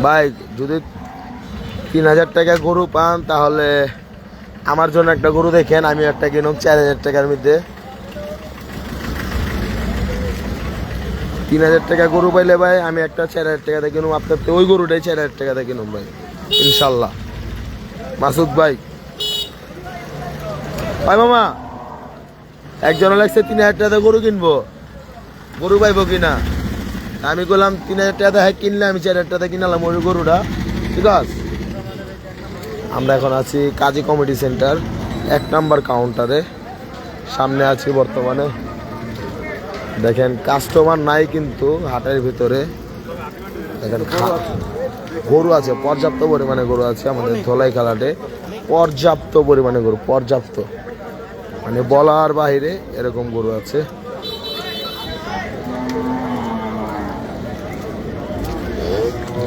ভাই যদি 3,000 টাকা গরু পান তাহলে আমার জন্য একটা গরু দেখেন, আমি একটা কিনুম 4,000 টাকার মধ্যে। 3,000 টাকা গরু পাইলে ভাই আমি একটা 4,000 টাকাতে কিনুম, আপনার ওই গরুটাই 4,000 টাকাতে কিনুম ভাই ইনশাল্লাহ। মাসুদ ভাই, ভাই মামা একজন লাগছে 3,000 টাকাতে গরু কিনবো, গরু পাইবো কিনা? আমি বললাম 3,000 টাকা কিনলে আমি 4,000 টাকা কিনালাম ওই গরুটা, ঠিক আছে? আমরা এখন আছি কাজী কমিটি সেন্টার 1 নম্বর কাউন্টারে, সামনে আছি বর্তমানে। দেখেন কাস্টমার নাই কিন্তু হাটের ভিতরে। দেখেন গরু আছে, পর্যাপ্ত পরিমাণে গরু আছে আমাদের ধলাইখাল হাটে। পর্যাপ্ত পরিমাণে গরু, পর্যাপ্ত মানে বলার বাইরে এরকম গরু আছে।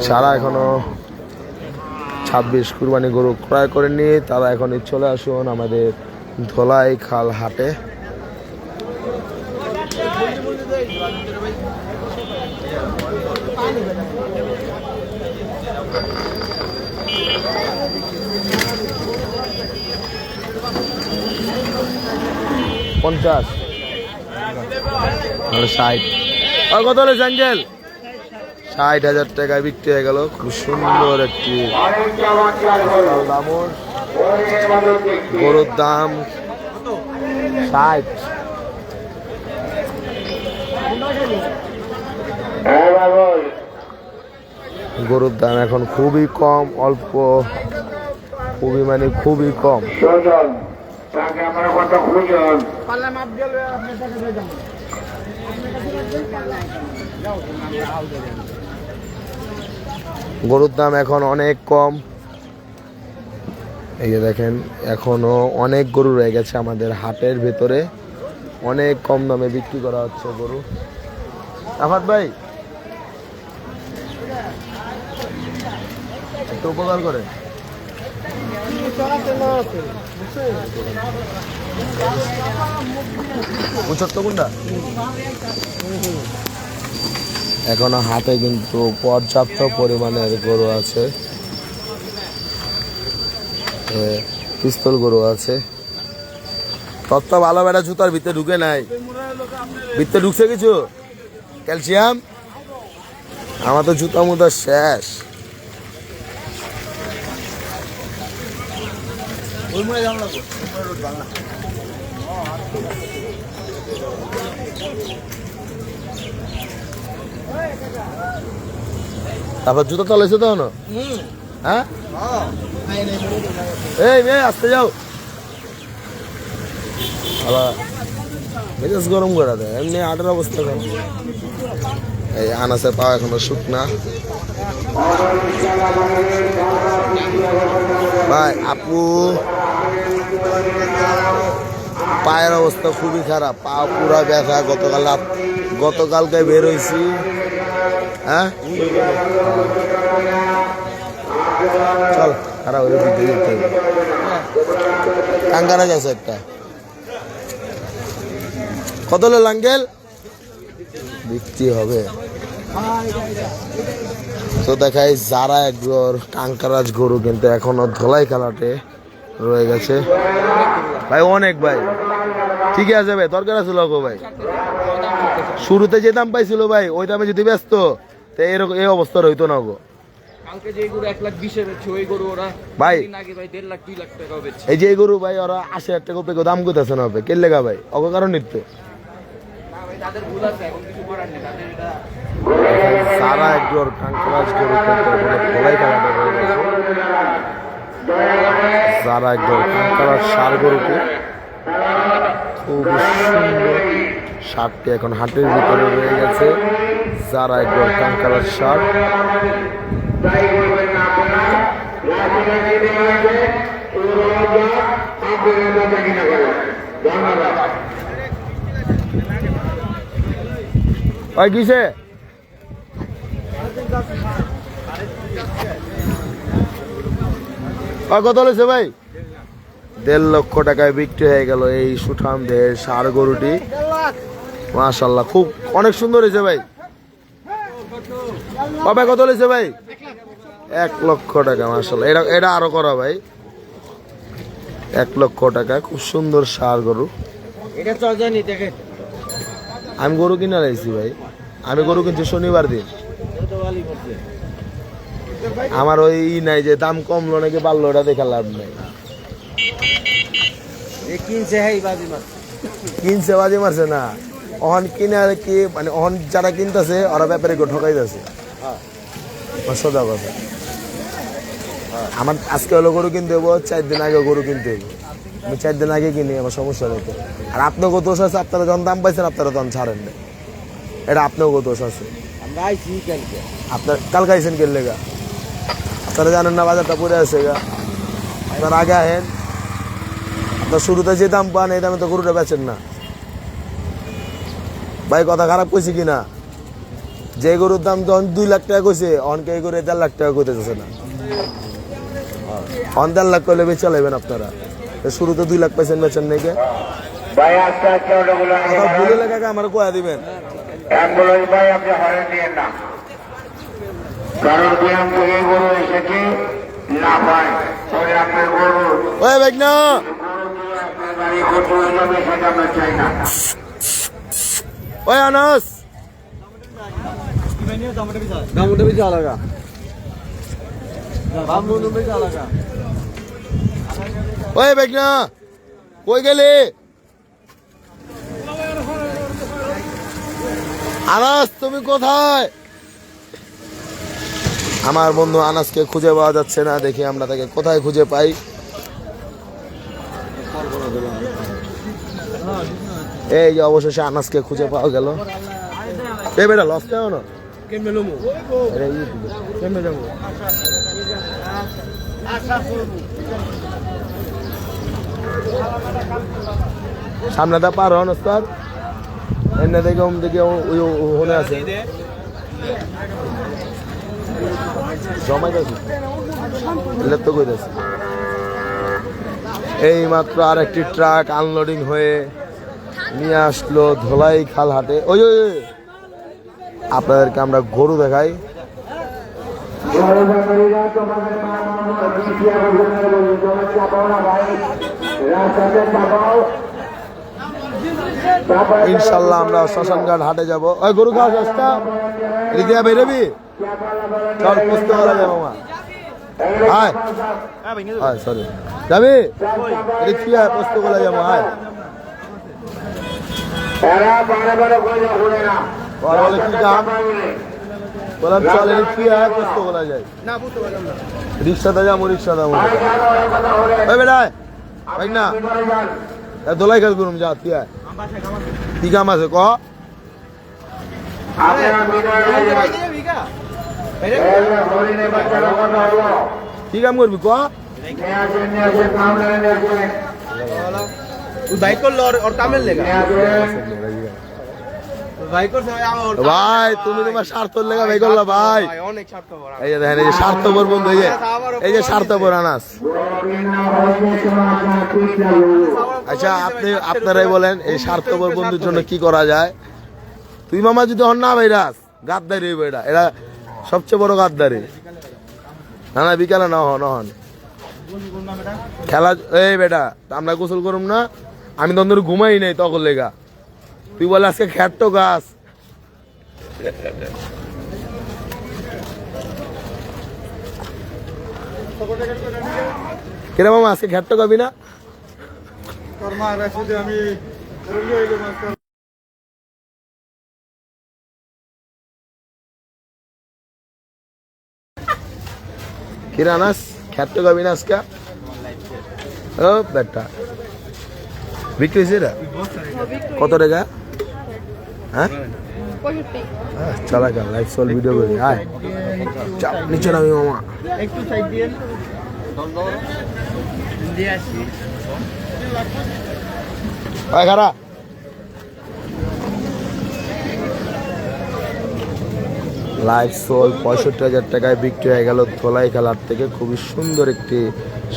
যারা এখনো 26 কুরবানি গরু ক্রয় করেননি তারা এখনই চলে আসুন আমাদের ধলাইখাল হাটে। পঞ্চাশ 60 কত হলে স্যাঙ্গেল? 60,000 টাকায় বিক্রি হয়ে গেল। খুব সুন্দর একটি গরুর দাম 60। গরুর দাম এখন খুবই কম, অল্প, খুবই মানে খুবই কম। গরুর দাম এখন অনেক কম। এই যে দেখেন এখনো অনেক গরু রয়ে গেছে আমাদের হাটের ভেতরে। অনেক কম দামে বিক্রি করা হচ্ছে গরু। আফাত ভাই একটু উপকার করে কোনটা এখনো হাতে কিন্তু পর্যাপ্ত পরিমাণের গরু আছে, পিস্তল গরু আছে। তত ভালো বেড়া জুতার ভিতরে ঢুকে নাই, ভিতরে ঢুকছে কিছু ক্যালসিয়াম। আমার তো জুতা মুতা শেষ। তারপর জুতো তলাইছো তো না? হ্যাঁ এই মেয়ে আসতে যাও, মেজাজ গরম করে দেয় এমনি আটের অবস্থা কেন। এই আনাসে পাওয়া এখনো শুকনা। ভাই আপু পায়ের অবস্থা খুবই খারাপ, পা পুরা ব্যথা। গতকালকে বের হয়েছি। হ্যাঁ চল খারাপ হয়ে দিতে দিতে কাঙ্গারা গেছে একটা। কত হলো লাঙ্গেল বিক্রি হবে? তো দেখাই যারা একবার কাঙ্কারাজ গরু কিন্তু এখনো ধলাই খেলাতে রয়ে গেছে ভাই, অনেক ভাই। ঠিকই আছে ভাই, দরকার আছে লোক ভাই। শুরুতে যে দাম পাইছিল ভাই ওই দামে যদি ব্যস্ত তো এরকম এই অবস্থা রইতো না গো। ভাই এই যে গরু ভাই ওরা ৮০,০০০ টাকা পেয়ে দাম করতেছে না কে লেগা ভাই অগ কারণ নিত্য সারা একবার কাঙ্কারাজ গরু ধলাই খেলাটা রয়ে গেছে। যারা একবার কাঙ্কারাজ ষাঁড় গরুকে খুব সুন্দর ষাঁড়টি এখন হাটের ভিতরে রয়ে গেছে। যারা একবার কাঙ্কারাজ ষাঁড় কিসে কত হয়েছে ভাই? ১.৫ লক্ষ টাকায় বিক্রি হয়ে গেল এই সুঠাম দেহের ষাঁড় গরুটি। মাশাআল্লাহ খুব অনেক সুন্দর হয়েছে ভাই। কবে কত হয়েছে ভাই? ১ লক্ষ টাকা। মাশাআল্লাহ এটা আরো করা ভাই। ১ লক্ষ টাকা খুব সুন্দর ষাঁড় গরু। আমি গরু কিনে লাইছি ভাই, আমি গরু কিনছি শনিবার দিন। আমার ওই নাই যে দাম কমলো নাকি বাড়লো ওটা দেখে লাভ নাই। কিনছে বাজি মারছে না, অহন কিনে আর কি মানে অহন যারা কিনতেছে ওরা ব্যাপারে ঠকাই যাচ্ছে সোজা কথা। আমার আজকে হলো গরু কিনতে হবো, ৪ দিন আগে গরু কিনতে হবো। আমি 4 দিন আগে কিনি, আমার সমস্যা হতো। আর আপনাকে দোষ আছে, আপনারা যখন দাম পাইছেন আপনারা তখন ছাড়েন না, এটা আপনাকেও দোষ আছে। আপনার কালকে আইসেন কেন লেগা? আপনারা জানেন না বাজারটা পড়ে আছে গা। আপনার আগে আহেন, আপনার শুরুতে যে দাম পান এই দামে তো গরুটা বেচেন না ভাই। কথা খারাপ কইছি কিনা? যে গরুর দাম তখন 2 লাখ টাকা কইছে, অনকে এই গরু 1.5 লাখ টাকা কইতেছে না। 1.5 লাখ করলে বেচে চালাইবেন আপনারা। শুরুতে 2 লাখ পাইছেন, বেচেন নাই কে? ভুলে লেখা আমার কোয়া দিবেন। ভাই আপনি হরেন দিয়েন না, কারণ গ্রাম থেকে গরু এসেছে না ভাই, পরে আপনার গরু ওই ভাই না গাড়ি কত হয়ে যাবে সেটা আমরা চাই না। ওই আনাস ওই ভাই না কই গেলে? আনাস তুমি কোথায়? আমার বন্ধু আনাসকে খুঁজে পাওয়া যাচ্ছে না, দেখি আমরা তাকে কোথায় খুঁজে পাই। এই যে অবশেষে আনাসকে খুঁজে পাওয়া গেল। এই বেটা লস যাও না সামনে দা পার হন ওস্তাদ এনে দেখে ওম দিকে ওই ওখানে আছে জমাই দাও লেপ তো কইতাছে এই মাত্র আর একটি ট্রাক আনলোডিং হয়ে নিয়ে আসলো ধোলাই খাল হাটে ওই ওই ওই। আপনাদেরকে আমরা গরু দেখাই ইনশাল্লাহ আমরা শ্মশানঘাট হাটে যাবো ওই গরু খাওয়া সস্তা এদিকে বেরোবি চল পুষতে পারা যাবো মা হায় হায় সরি যাবি এদিকে কি হয় পোস্ত বলা যাবো হায় বলে কি কাম বললাম চল এদিকে কি হয় পোস্ত বলা যায় রিক্সাতে যাবো রিক্সাতে যাবো ওই বেড়ায় ভাই না দোলাই খেল করুম যা তুই আয় কি কাম আছে ক কি কাম করবি ক বাইক করলো ওর কামের লেগা বাইক করছে ভাই তুমি তোমার স্বার্থর লেগা ভাই করলা ভাই অনেক স্বার্থপর এই যে দেখেন এই যে স্বার্থপর বন্ধু এই যে স্বার্থপর আনাস আচ্ছা আপনারাই বলেন এই স্বার্থপর বন্ধুর জন্য কি করা যায় তুই মামা যদি হন না ভাইরাস গাদ্দারি হইব এটা এরা সবচেয়ে বড় গাদ্দারি না না বিকালে না হন খেলা এই বেটা আমরা গোসল করুম না আমি তখন ধরে ঘুমাই নাই তখন লেগা তুই বলে আজকে খ্যাট্টো গাছ কিরে মামা আজকে খ্যাট্টো খাবি না কিরে আনাস খ্যাট্টো খাবি না আজকে ও বেটা বিক্রি হয়েছে এটা কত টাকা হ্যাঁ চলা চল লাইভ চল ভিডিও করি আয় চাপ নিচে নামি মামা একটু সাইড দিয়ে দিয়ে আসি আয় খারা লাইভ সোল 65,000 টাকায় বিক্রি হয়ে গেল ধোলাই খেলার থেকে খুবই সুন্দর একটি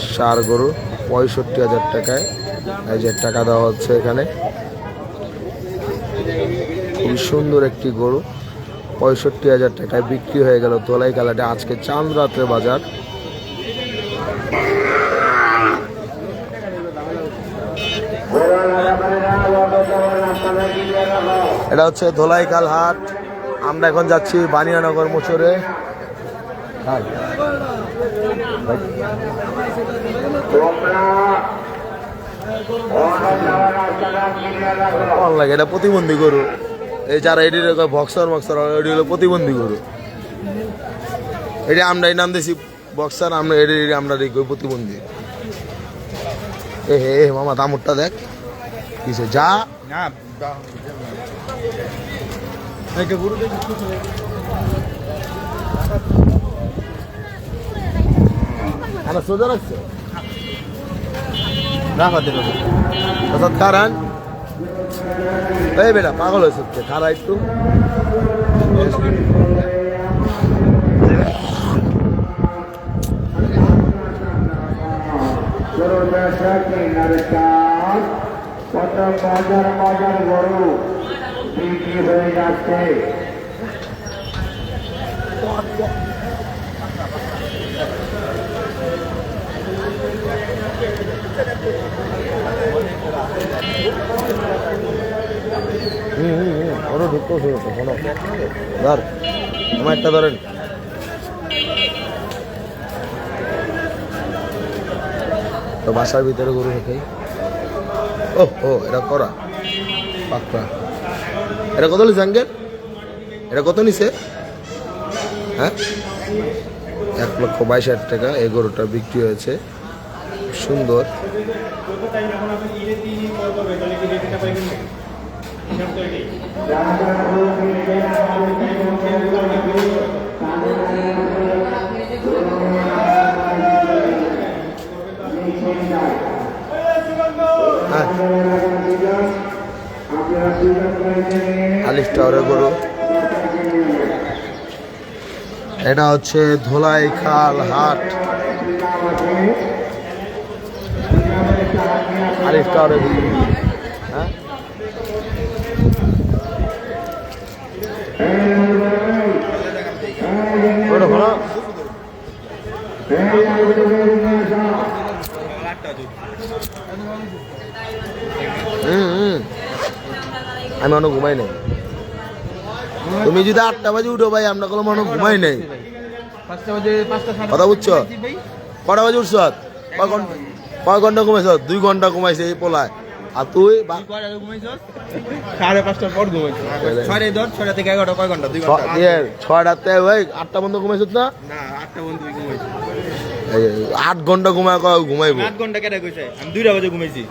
ষাঁড় গরু 65,000 টাকায় এই যে টাকা দেওয়া হচ্ছে এখানে খুবই সুন্দর একটি গরু 65,000 টাকায় বিক্রি হয়ে গেল ধোলাই খেলাটা আজকে চাঁদ রাত্রে বাজার এটা হচ্ছে ধোলাইখাল হাট আমরা এখন যাচ্ছি বানিয়ানগর মোচরে লাগে এটা প্রতিবন্ধী গরু এই যারা এটি বক্সার এটি হলো প্রতিবন্ধী গরু এটা আমরা এই নাম দিয়েছি বক্সার আমরা এটি আমরা প্রতিবন্ধী এ হে মামা দামটা দেখ কিসে যা সোজা রাখছে কারণ এই বেটা পাগল হয়েছে খারা একটু কত বাজার বাজার গরু বিক্রি হয়ে যাচ্ছে ওরা ঢুকতেও শুরু শোনো ধর আমার একটা ধরেন তো বাসার ভিতরে গরু রেখে ও ও এটা করা পাক্কা এটা কত নিছে আঙ্কেল এটা কত নিছে হ্যাঁ 1,22,000 টাকা এই গরুটা বিক্রি হয়েছে সুন্দর হ্যাঁ আলিফ টাওয়ারের গরু। এটা হচ্ছে ধোলাই খাল হাট, আলিফ টাওয়ারের গরু। হ্যাঁ, ওটা ভালো। আমি অনেক ঘুমাই নাই। তুমি যদি 8টা বাজে উঠো ভাই, আমরা কোনো মনে ঘুমাই নাই। কথা বুঝছো? কটা বাজে উঠছ? কয় ঘন্টা ঘুমাইছ? 2 ঘন্টা ঘুমাইছে এই পোলায়। আর তুই 5:30 পর ঘুমাইছি। 6:30 থেকে 11টা কয় ঘন্টা? 2 ঘন্টা। 6টাতে ভাই 8টা বন্ধ ঘুমাইছ না? না 8টা বন্ধু ঘুমাইছি। 8 ঘন্টা ঘুমাইবো। 8 ঘন্টা কেটে কইছে? আমি 2টা বাজে ঘুমাইছি।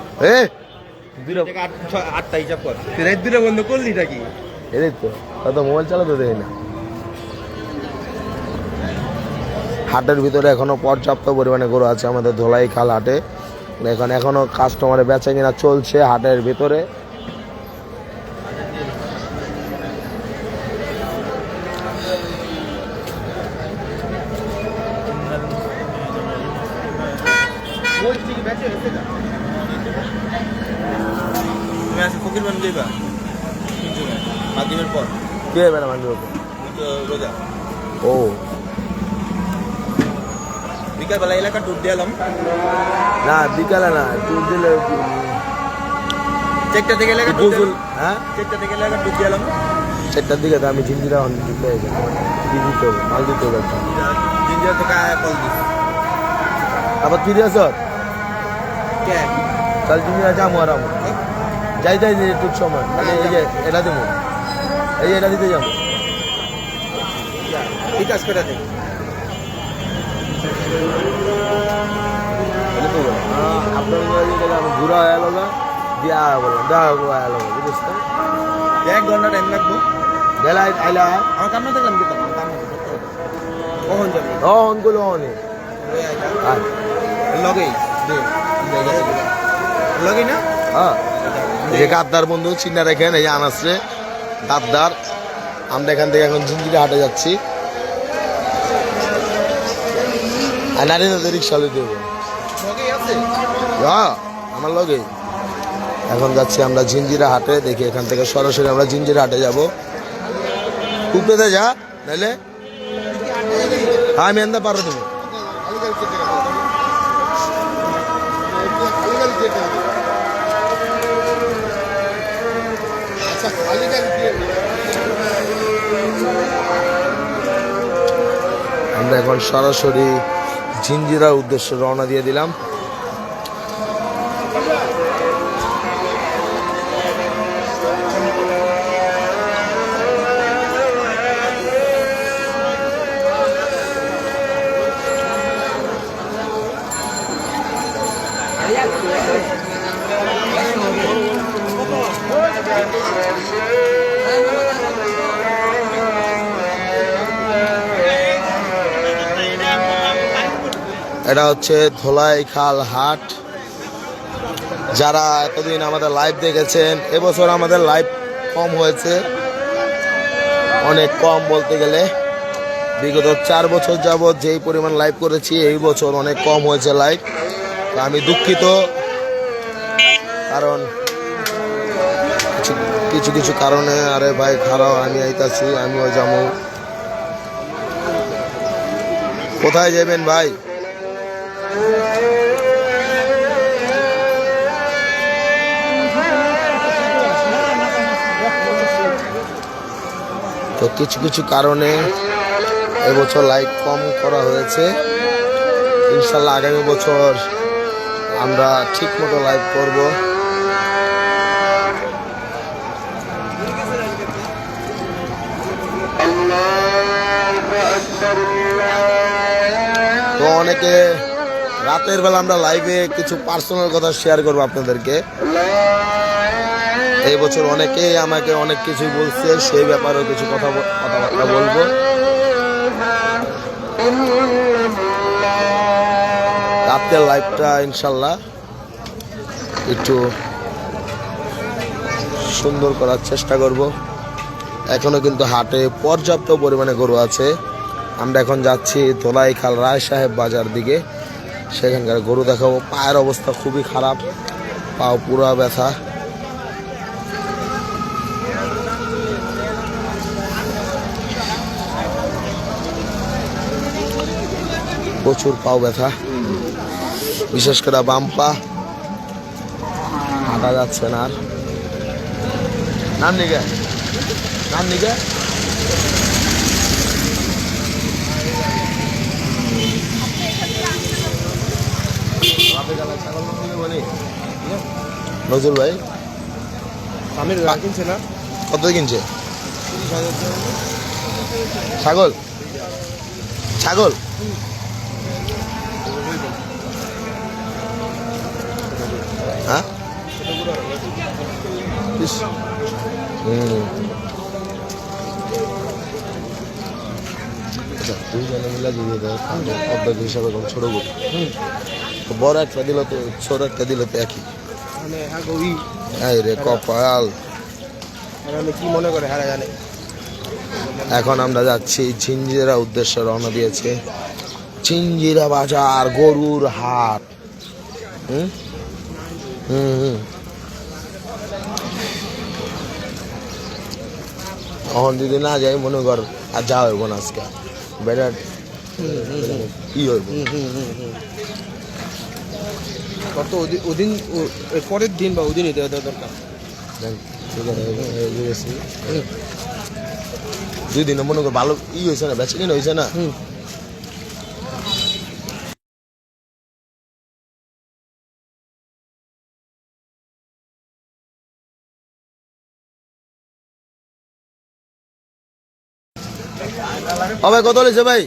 2টা থেকে 8টা হিসাব কর। তুই রাত 2টা বন্ধ করলি নাকি? এই তো মোবাইল চালাতে দেয় না। হাটের ভিতরে এখনো পর্যাপ্ত পরিমাণে গরু আছে আমাদের ধোলাই খাল হাটে। এখনো কাস্টমারের বেচা কিনা চলছে হাটের ভিতরে। তুমি আজকে ফকির বান যাইবা? মাগরিবের পর। কে বেড়া মানবে? রোজা। ও, বিকালবেলা এলাকা টুর দিলাম। না বিকালে না, টুর দিলে 4টা থেকে এলাকা টুর গোসল। দিলাম। হ্যাঁ, 4টা থেকে এলাকা টুর দিলাম। 4টার দিকে তো আমি জিঞ্জিরা দিতে দিতে হবে, মাল দিতে হবে। জিঞ্জার থেকে কল দিস। আবার ফিরে আস, কে? কাল জিঞ্জিরা যাবো আর আমি যাই একটু সময়। এই যে এটা দেবো, এটা দিতে যাবো। বিকাশ করে দে। আপনার আমি ঘুরা হয়ে গেল না, দিয়া বললাম দেখা হয়ে গেল, বুঝিস তো? 1 ঘন্টা টাইম লাগবো। গেলা আইলা আমার কান্না দেখলাম কি তখন? কখন যাবি? অন করলো অনেক লগেই দে। লগেই না? হ্যাঁ, যে গাদ্দার বন্ধু চিন্তা রেখেন, এই আনাসরে গাদ্দার। আমরা এখান থেকে এখন জিঞ্জিরা হাটে যাচ্ছি। আর নারী রিক্সা লই দেবো। লগেই আছে? হ্যাঁ, আমার লগে। এখন যাচ্ছি আমরা জিঞ্জিরা হাটে। দেখি এখান থেকে সরাসরি আমরা জিঞ্জিরা হাটে যাবো। উপরেতে যা, নাইলে আমি আনতে পারো তুমি। আমরা এখন সরাসরি জিঞ্জিরার উদ্দেশ্যে রওনা দিয়ে দিলাম। এটা হচ্ছে ধোলাই খাল হাট। যারা এতদিন আমাদের লাইভ দেখেছেন, এবছর আমাদের লাইভ কম হয়েছে, অনেক কম বলতে গেলে। বিগত 4 বছর যাবৎ যেই পরিমাণ লাইভ করেছি, এই বছর অনেক কম হয়েছে লাইভ। আমি দুঃখিত, কারণ কিছু কারণে। আরে ভাই খারাপ, আমি আইতাছি, আমিও যাবো। কোথায় যাবেন ভাই? তো কিছু কারণে এবছর লাইভ কম করা হয়েছে। ইনশাল্লাহ আগামী বছর আমরা ঠিক মতো লাইভ করব। তো অনেকে রাতের বেলা আমরা লাইভে কিছু পার্সোনাল কথা শেয়ার করবো আপনাদেরকে। এই বছর অনেকেই আমাকে অনেক কিছুই বলছে, সেই ব্যাপারেও কিছু কথাবার্তা বলবো। রাতের লাইভটা ইনশাল্লাহ একটু সুন্দর করার চেষ্টা করব। এখনো কিন্তু হাটে পর্যাপ্ত পরিমাণে গরু আছে। আমরা এখন যাচ্ছি ধোলাইখাল রায় সাহেব বাজার দিকে, সেখানকার গরু দেখাবো। পায়ের অবস্থা খুবই খারাপ, পাও পুরা ব্যথা। প্রচুর পাও ব্যথা, বিশেষ করে বাম পা, হাঁটা যাচ্ছে না আর। নাম নিকে নাম নিকে নজরুল ভাই আমির কিনছে না কত কিনছে? ছাগল ছাগল হ্যাঁ ইস, আচ্ছা দুইজনে মিলে দিয়ে দেয় অর্ধেক হিসাবে ছোট গরু। তো বড় একটা দিল তো ছোট একটা দিল তো একই। মানে হ্যাঁ গৌরী এই রে কপাল। আমি কি মনে করে হারা জানে। এখন আমরা যাচ্ছি ঝিঞ্জিরা উদ্দেশ্যে রওনা দিয়েছে। ঝিঞ্জিরা বাজার গরুর হাট। হুম হুম হুম এখন যদি না যাই মনে কর আর যা হইব না আজকে বেড়ার কি হইব। কত ওদিন পরের দিন বা ওদিনই দেওয়া দরকার। 2 দিন মনে কর ভালো হয়েছে না, বেচে কিনা হয়েছে না। ভাই কত হয়েছে ভাই?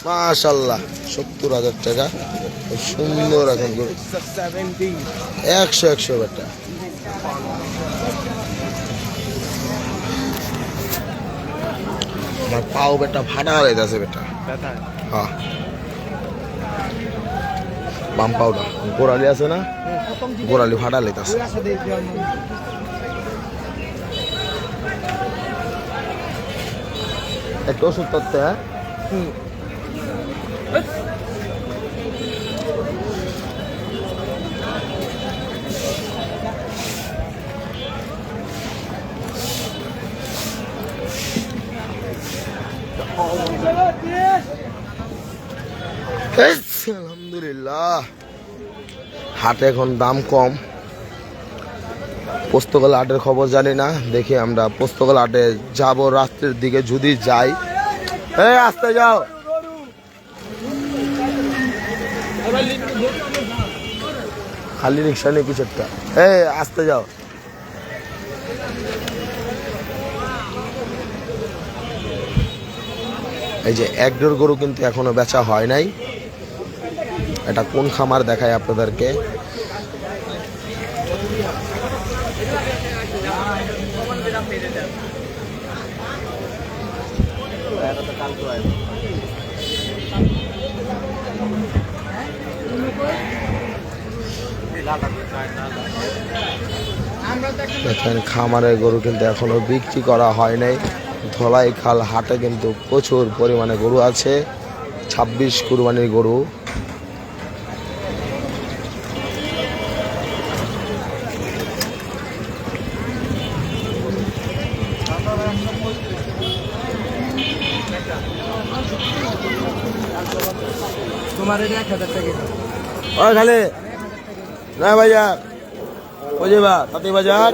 মাশাল্লাহ 70,000 টাকা। সুন্দর এখন 100 বেটা। আমার পাও বেটা ফাটা হয়ে বেটা। হ্যাঁ বাম পাউডা গোড়ালি আছে না, গোড়ালি ফাটা লেতাছে। একটা ওষুধ করতে হ্যাঁ আলহামদুলিল্লাহ। হাটে এখন দাম কম। পোস্তগোলা হাটের খবর জানি না, দেখি আমরা পোস্তগোলা হাটে যাব রাত্রের দিকে যদি যাই। এই আসতে যাও, খালি রিক্সা নেই পিছেরটা। এই আসতে যাও। এই যে একডোর গরু কিন্তু এখনো বেচা হয় নাই। এটা কোন খামার দেখায় আপনাদেরকে। দেখেন খামারের গরু কিন্তু এখনো বিক্রি করা হয় নাই। ধোলাইখাল হাটে কিন্তু প্রচুর পরিমাণে গরু আছে। 26 কুরবানির গরু। তোমার 1000 টাকা ওই খালে না বাজার ওই যাবা তাতে বাজার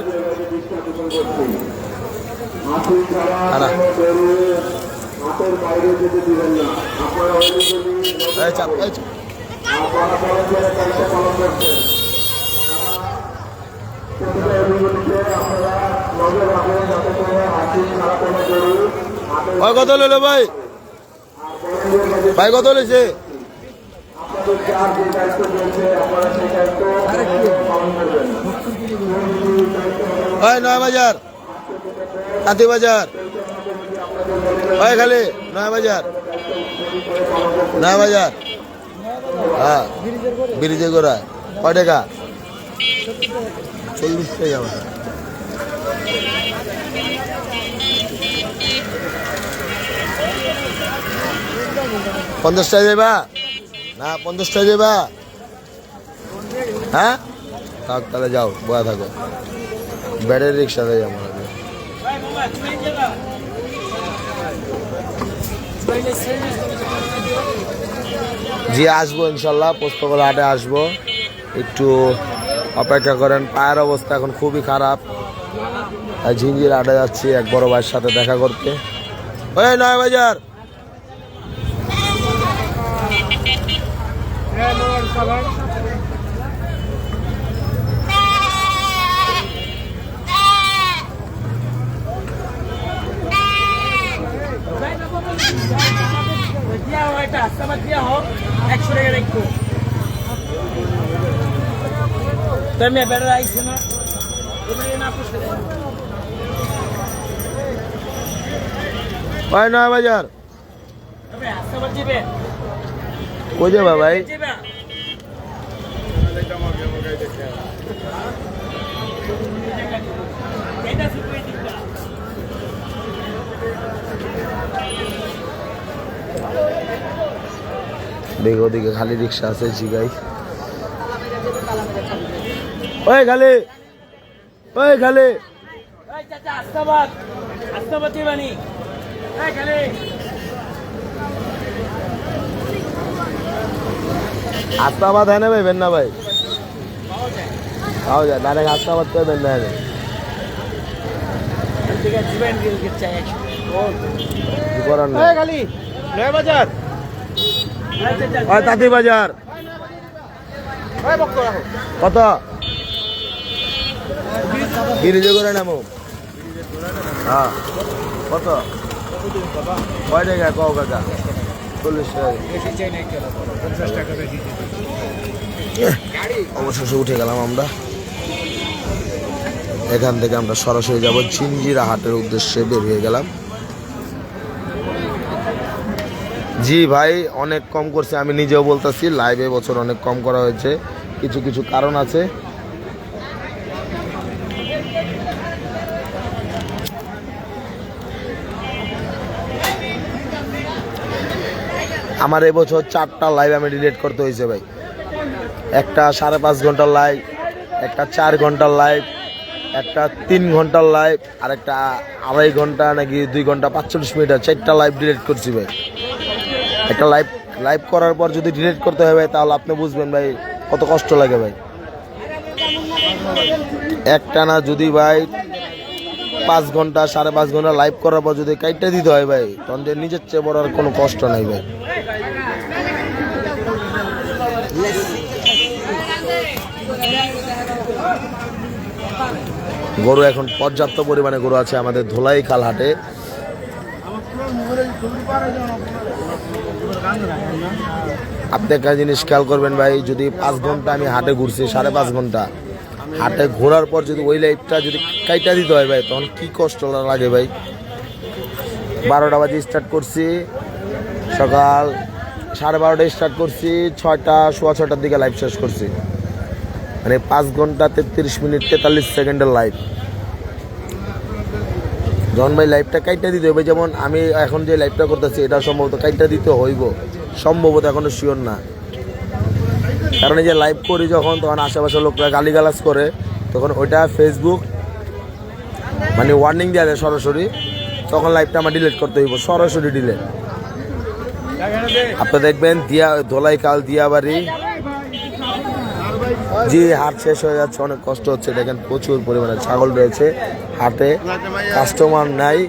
কত লইলো ভাই? ভাই কত লইছে? ওই 9 বাজার তাঁতি বাজার। ওই খালি 9 বাজার 9 বাজার। হ্যাঁ ব্রিজে গোড়া কয় টাকা? 40 টাকা। 50টায় যাবা না 50টায় যাবা হ্যাঁ থাক তাহলে যাও বয়া থাকো ব্যাটারি রিক্সাতে যাবো জি আসবো ইনশাল্লাহ পোস্তগোলা হাটে আসবো একটু অপেক্ষা করেন পায়ের অবস্থা এখন খুবই খারাপ আর ঝিঞ্জির হাটে যাচ্ছি এক বড় ভাইয়ের সাথে দেখা করতে ওই নয় বাজার ওই নয় বাজার কই যাবা ভাই দেখো ওদিকে খালি রিক্সা আছে জিগাই ওই খালি ওই খালি আস্তাবাদ है ना भाई बेन्ना भाई आओ जा डायरेक्ट आस्ताबाद पे बेन्ना है খালি নয় বাজার ওই তাঁতি বাজার কত গিরিজে করে নামো হ্যাঁ কত কয় টাকা কও কাকা 40 টাকা অবশেষে উঠে গেলাম আমরা এখান থেকে আমরা সরাসরি যাব ঝিঞ্জিরা হাটের উদ্দেশ্যে বের হয়ে গেলাম জি ভাই অনেক কম করছে আমি নিজেও বলতেছি লাইভে বছর অনেক কম করা হয়েছে কিছু কিছু কারণ আছে আমার এবছর 4টা লাইভ আমি ডিলিট করতে হয়েছে ভাই একটা 5.5 ঘন্টার লাইভ একটা 4 ঘন্টার লাইভ একটা 3 ঘন্টার লাইভ আর একটা 2.5 ঘন্টা নাকি 2 ঘন্টা 45 মিনিট 4টা লাইভ ডিলিট করছি ভাই একটা লাইভ করার পর যদি ডিলিট করতে হয় ভাই তাহলে আপনি বুঝবেন ভাই কত কষ্ট লাগে ভাই একটা না যদি ভাই 5 ঘন্টা 5.5 ঘন্টা লাইভ করার পর যদি কাইটটা দিতে হয় ভাই তখন নিজের চেয়ে বড় আর কোনো কষ্ট নাই ভাই গরু এখন পর্যাপ্ত পরিমাণে গরু আছে আমাদের ধোলাই খাল হাটে আপনি একটা জিনিস খেয়াল করবেন ভাই যদি 5 ঘন্টা আমি হাটে ঘুরছি 5.5 ঘন্টা হাটে ঘোরার পর যদি ওই লাইফটা যদি কাইটা দিতে হয় ভাই তখন কি কষ্ট লাগে ভাই 12টা বাজে স্টার্ট করছি সকাল 12:30 স্টার্ট করছি 6টার দিকে লাইভ শেষ করছি মানে 5 ঘন্টা 33 মিনিট 43 সেকেন্ডের লাইভ যখন ভাই লাইভটা কাইটা দিতে হবে যেমন আমি এখন যে লাইভটা করতেছি এটা সম্ভবত কাইটা দিতে হইব সম্ভবত এখনো শিওর না কারণ এই যে লাইভ করি যখন তখন আশেপাশের লোকরা গালিগালাজ করে তখন ওইটা ফেসবুক মানে ওয়ার্নিং দেওয়া যায় সরাসরি তখন লাইভটা আমার ডিলিট করতে হইব সরাসরি ডিলিট আপনি দেখবেন ধোলাই খাল দিয়াবাড়ি জি হাট শেষ হয়ে যাচ্ছে অনেক কষ্ট হচ্ছে দেখেন প্রচুর পরিমাণে ছাগল রয়েছে হাটে কাস্টমার নাই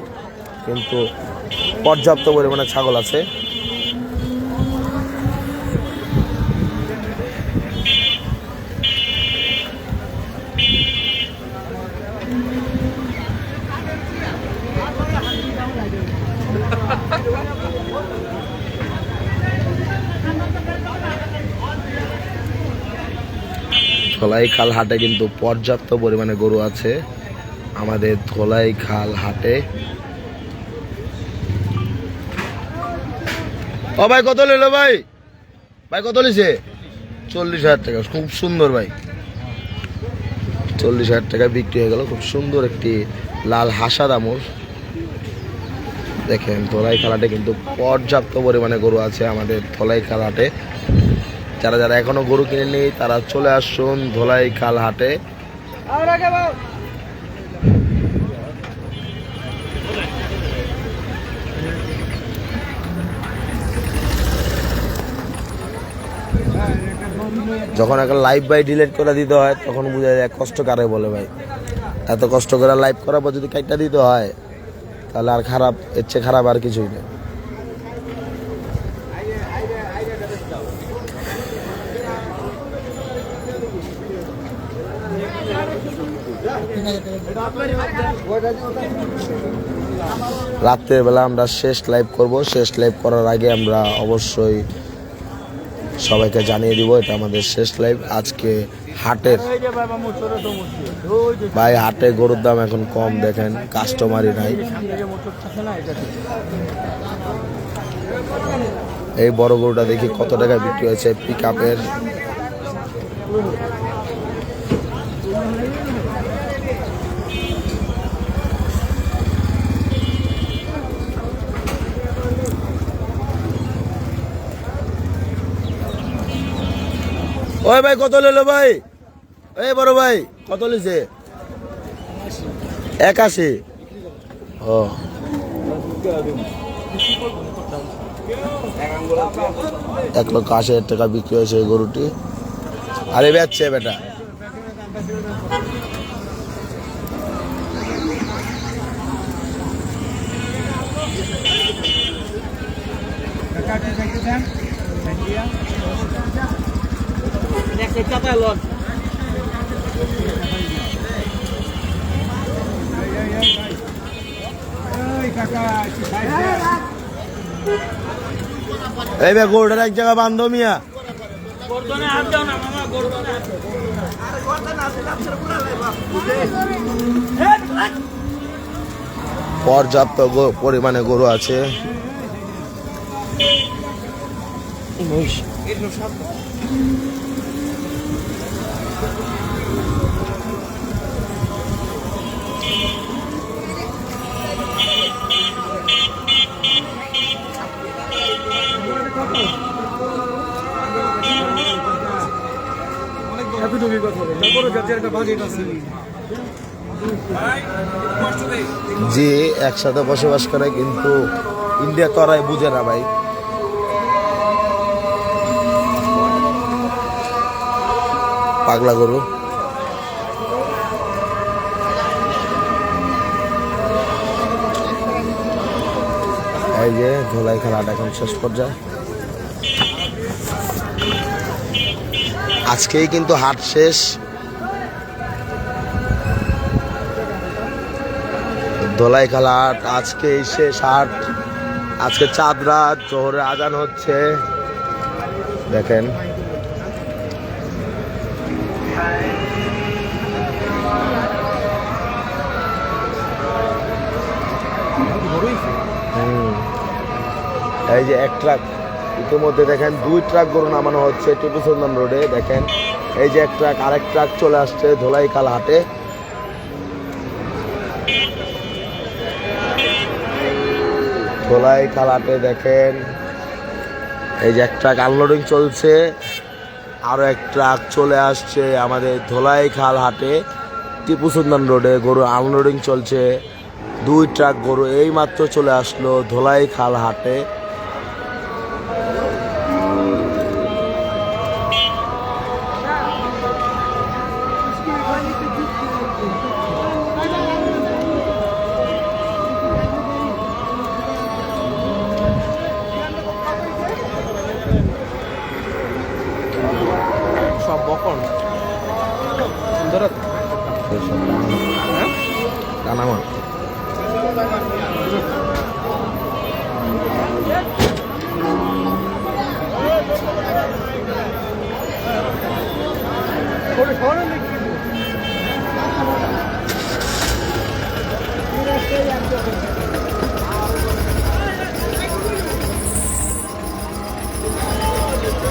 কিন্তু পর্যাপ্ত পরিমাণে ছাগল আছে ধোলাই খাল হাটে কিন্তু পর্যাপ্ত পরিমাণে গরু আছে আমাদের ধোলাই খাল হাটে ও ভাই কত নিলো ভাই কত লিছে 40,000 টাকা খুব সুন্দর ভাই 40,000 টাকা বিক্রি হয়ে গেল খুব সুন্দর একটি লাল হাসা দামুর দেখেন ধলাই খালাটে কিন্তু পর্যাপ্ত পরিমাণে গরু আছে আমাদের ধলাই খাল হাটে। যারা যারা এখনো গরু কিনে নেই তারা চলে আসুন ধলাই খাল হাটে। যখন একটা লাইভ বাই ডিলিট করে দিতে হয় তখন বুঝা যায় কষ্ট কারে বলে ভাই। এত কষ্ট করে লাইভ করার পর যদি কাইটটা দিতে হয় তাহলে আর খারাপ, এর চেয়ে খারাপ আর কিছুই নেই। রাত্রের বেলা আমরা শেষ লাইভ করব। শেষ লাইভ করার আগে আমরা অবশ্যই সবাইকে জানিয়ে দিব এটা আমাদের শেষ লাইভ আজকে হাটের। ভাই হাটে গরুর দাম এখন কম, দেখেন কাস্টমারই নাই। এই বড় গরুটা দেখি কত টাকা বিক্রি হয়েছে পিক আপের। ওই ভাই কত নিল ভাই? এই বড় ভাই কত লিছে? 81। ও 1,80,000 টাকা বিক্রি হয়েছে এই গরুটি। আরে বেচছে বেটা। এই ভাই গরুটার এক জায়গায় বান্ধব মিয়া। পর্যাপ্ত পরিমাণে গরু আছে। জি একসাথে বসবাস করে কিন্তু ইন্ডিয়া তরাই বুঝে না ভাই। পাগলা গরু। এই যে ধলাই খেলাটা এখন শেষ পর্যায়ে। আজকেই কিন্তু হাট শেষ। ধলাই খেলা হাট আজকেই শেষ হাট। আজকে চাঁদ রাত, জোহরে আজান হচ্ছে দেখেন। এই যে এক ট্রাক ইতিমধ্যে দেখেন 2 ট্রাক গরু নামানো হচ্ছে টিপু সুলতান রোডে। দেখেন এই যে এক ট্রাক, আরেক ট্রাক চলে আসছে ধলাই খাল হাটে। ধলাই খাল হাটে দেখেন এই যে এক ট্রাক আনলোডিং চলছে, আরো এক ট্রাক চলে আসছে আমাদের ধলাই খাল হাটে টিপু সুলতান রোডে। গরু আনলোডিং চলছে, 2 ট্রাক গরু এই মাত্র চলে আসলো ধলাই খাল হাটে। সব বকন সুন্দর কানামা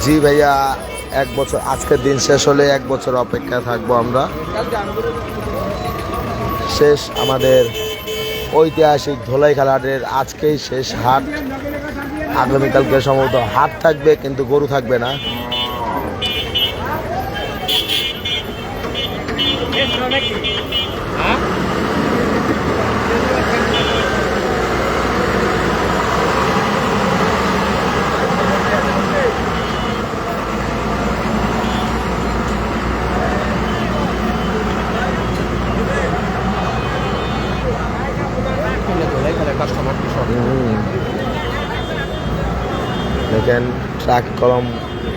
জি ভাইয়া, 1 বছর আজকের দিন শেষ হলে 1 বছর অপেক্ষা থাকবো আমরা। শেষ আমাদের ঐতিহাসিক ধোলাইখাল হাটের আজকেই শেষ হাট। আগামীকালকে সম্ভবত হাট থাকবে, কিন্তু গরু থাকবে না। কাস্টমার দেখেন ট্রাক কলম,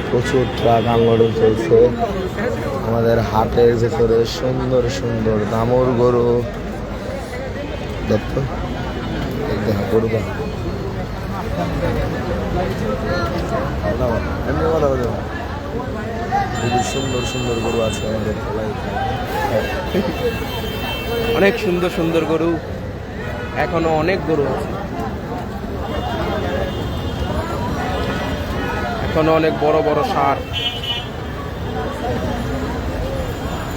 প্রচুর ট্রাক আনলোডিং চলছে আমাদের হাটের ভেতরে। সুন্দর সুন্দর দামর গরু দেখতো, দেখা গরু দেখা এমনি কথা বলতে খুবই সুন্দর সুন্দর গরু আছে আমাদের অনেক সুন্দর সুন্দর গরু, এখনো অনেক গরু আছে, এখনো অনেক বড় বড় ষাঁড়,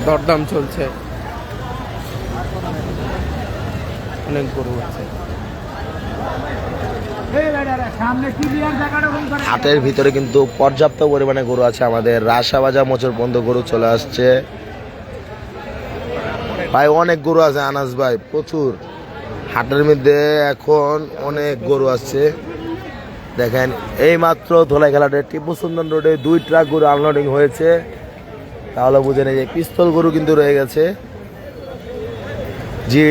দরদাম চলছে, অনেক গরু আছে। হাটের ভিতরে কিন্তু পর্যাপ্ত পরিমাণে গরু আছে আমাদের। রাসাবাজা মোচর পর্যন্ত গরু চলে আসছে ভাই, অনেক গরু আছে আনাস ভাই, প্রচুর। হাটের মধ্যে এখন অনেক গরু আছে। দেখেন এই মাত্র ধোলাইখাল হাটে টিপু সুলতান রোডে 2 ট্রাক গরু আনলোডিং হয়েছে। তাহলে বুঝে নেই যে পিস্তল গরু কিন্তু রয়ে গেছে। যে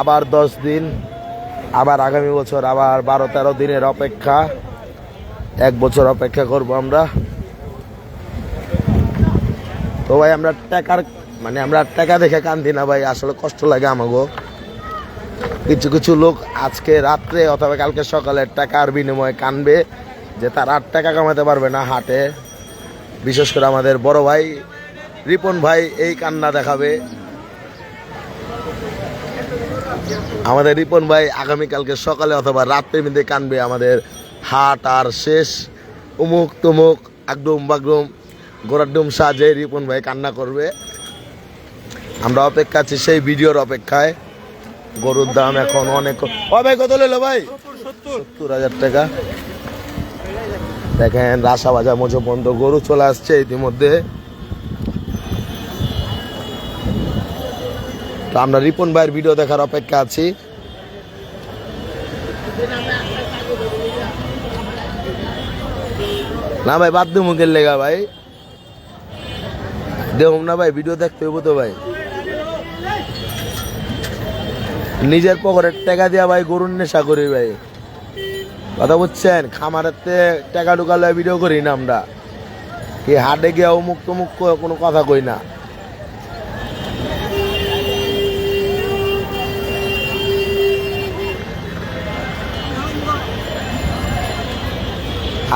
আবার 10 দিন, আবার আগামী বছর আবার 12-13 দিনের অপেক্ষা, 1 বছর অপেক্ষা করব আমরা। তো ভাই আমরা টাকা দেখে কান্দি না ভাই, আসলে কষ্ট লাগে আমাগো। কিছু কিছু লোক আজকে রাত্রে অথবা কালকে সকালে টাকার বিনিময়ে কানবে যে তার 8 টাকা কামাতে পারবে না হাটে। বিশেষ করে আমাদের বড় ভাই রিপন ভাই এই কান্না দেখাবে। আমাদের রিপন ভাই আগামীকালকে সকালে অথবা রাত্রের মধ্যে কানবে আমাদের হাট আর শেষ, উমুক তুমুক আগডুম বাগডুম গোড়ার ডুম সাজে রিপন ভাই কান্না করবে। আমরা অপেক্ষা আছি সেই ভিডিওর অপেক্ষায়। গরুর দাম এখন অনেক। ও ভাই কত নিল ভাই? 70,000 টাকা। দেখেন রাসাবাজা মোচো পর্যন্ত গরু চলে আসছে ইতিমধ্যে। তো আমরা রিপন ভাইয়ের ভিডিও দেখার অপেক্ষা আছি। না ভাই বাদ মুখের লেগা ভাই, দেখুন না ভাই, ভিডিও দেখতে হইব তো ভাই। নিজের পকেটের টাকা দিয়া ভাই গরুর নেশা করি ভাই, কথা বুঝছেন? খামারের টাকা ঢুকালে ভিডিও করি না আমরা, কি হাটে গিয়ে অমুক তমুক কোনো কথা কই না।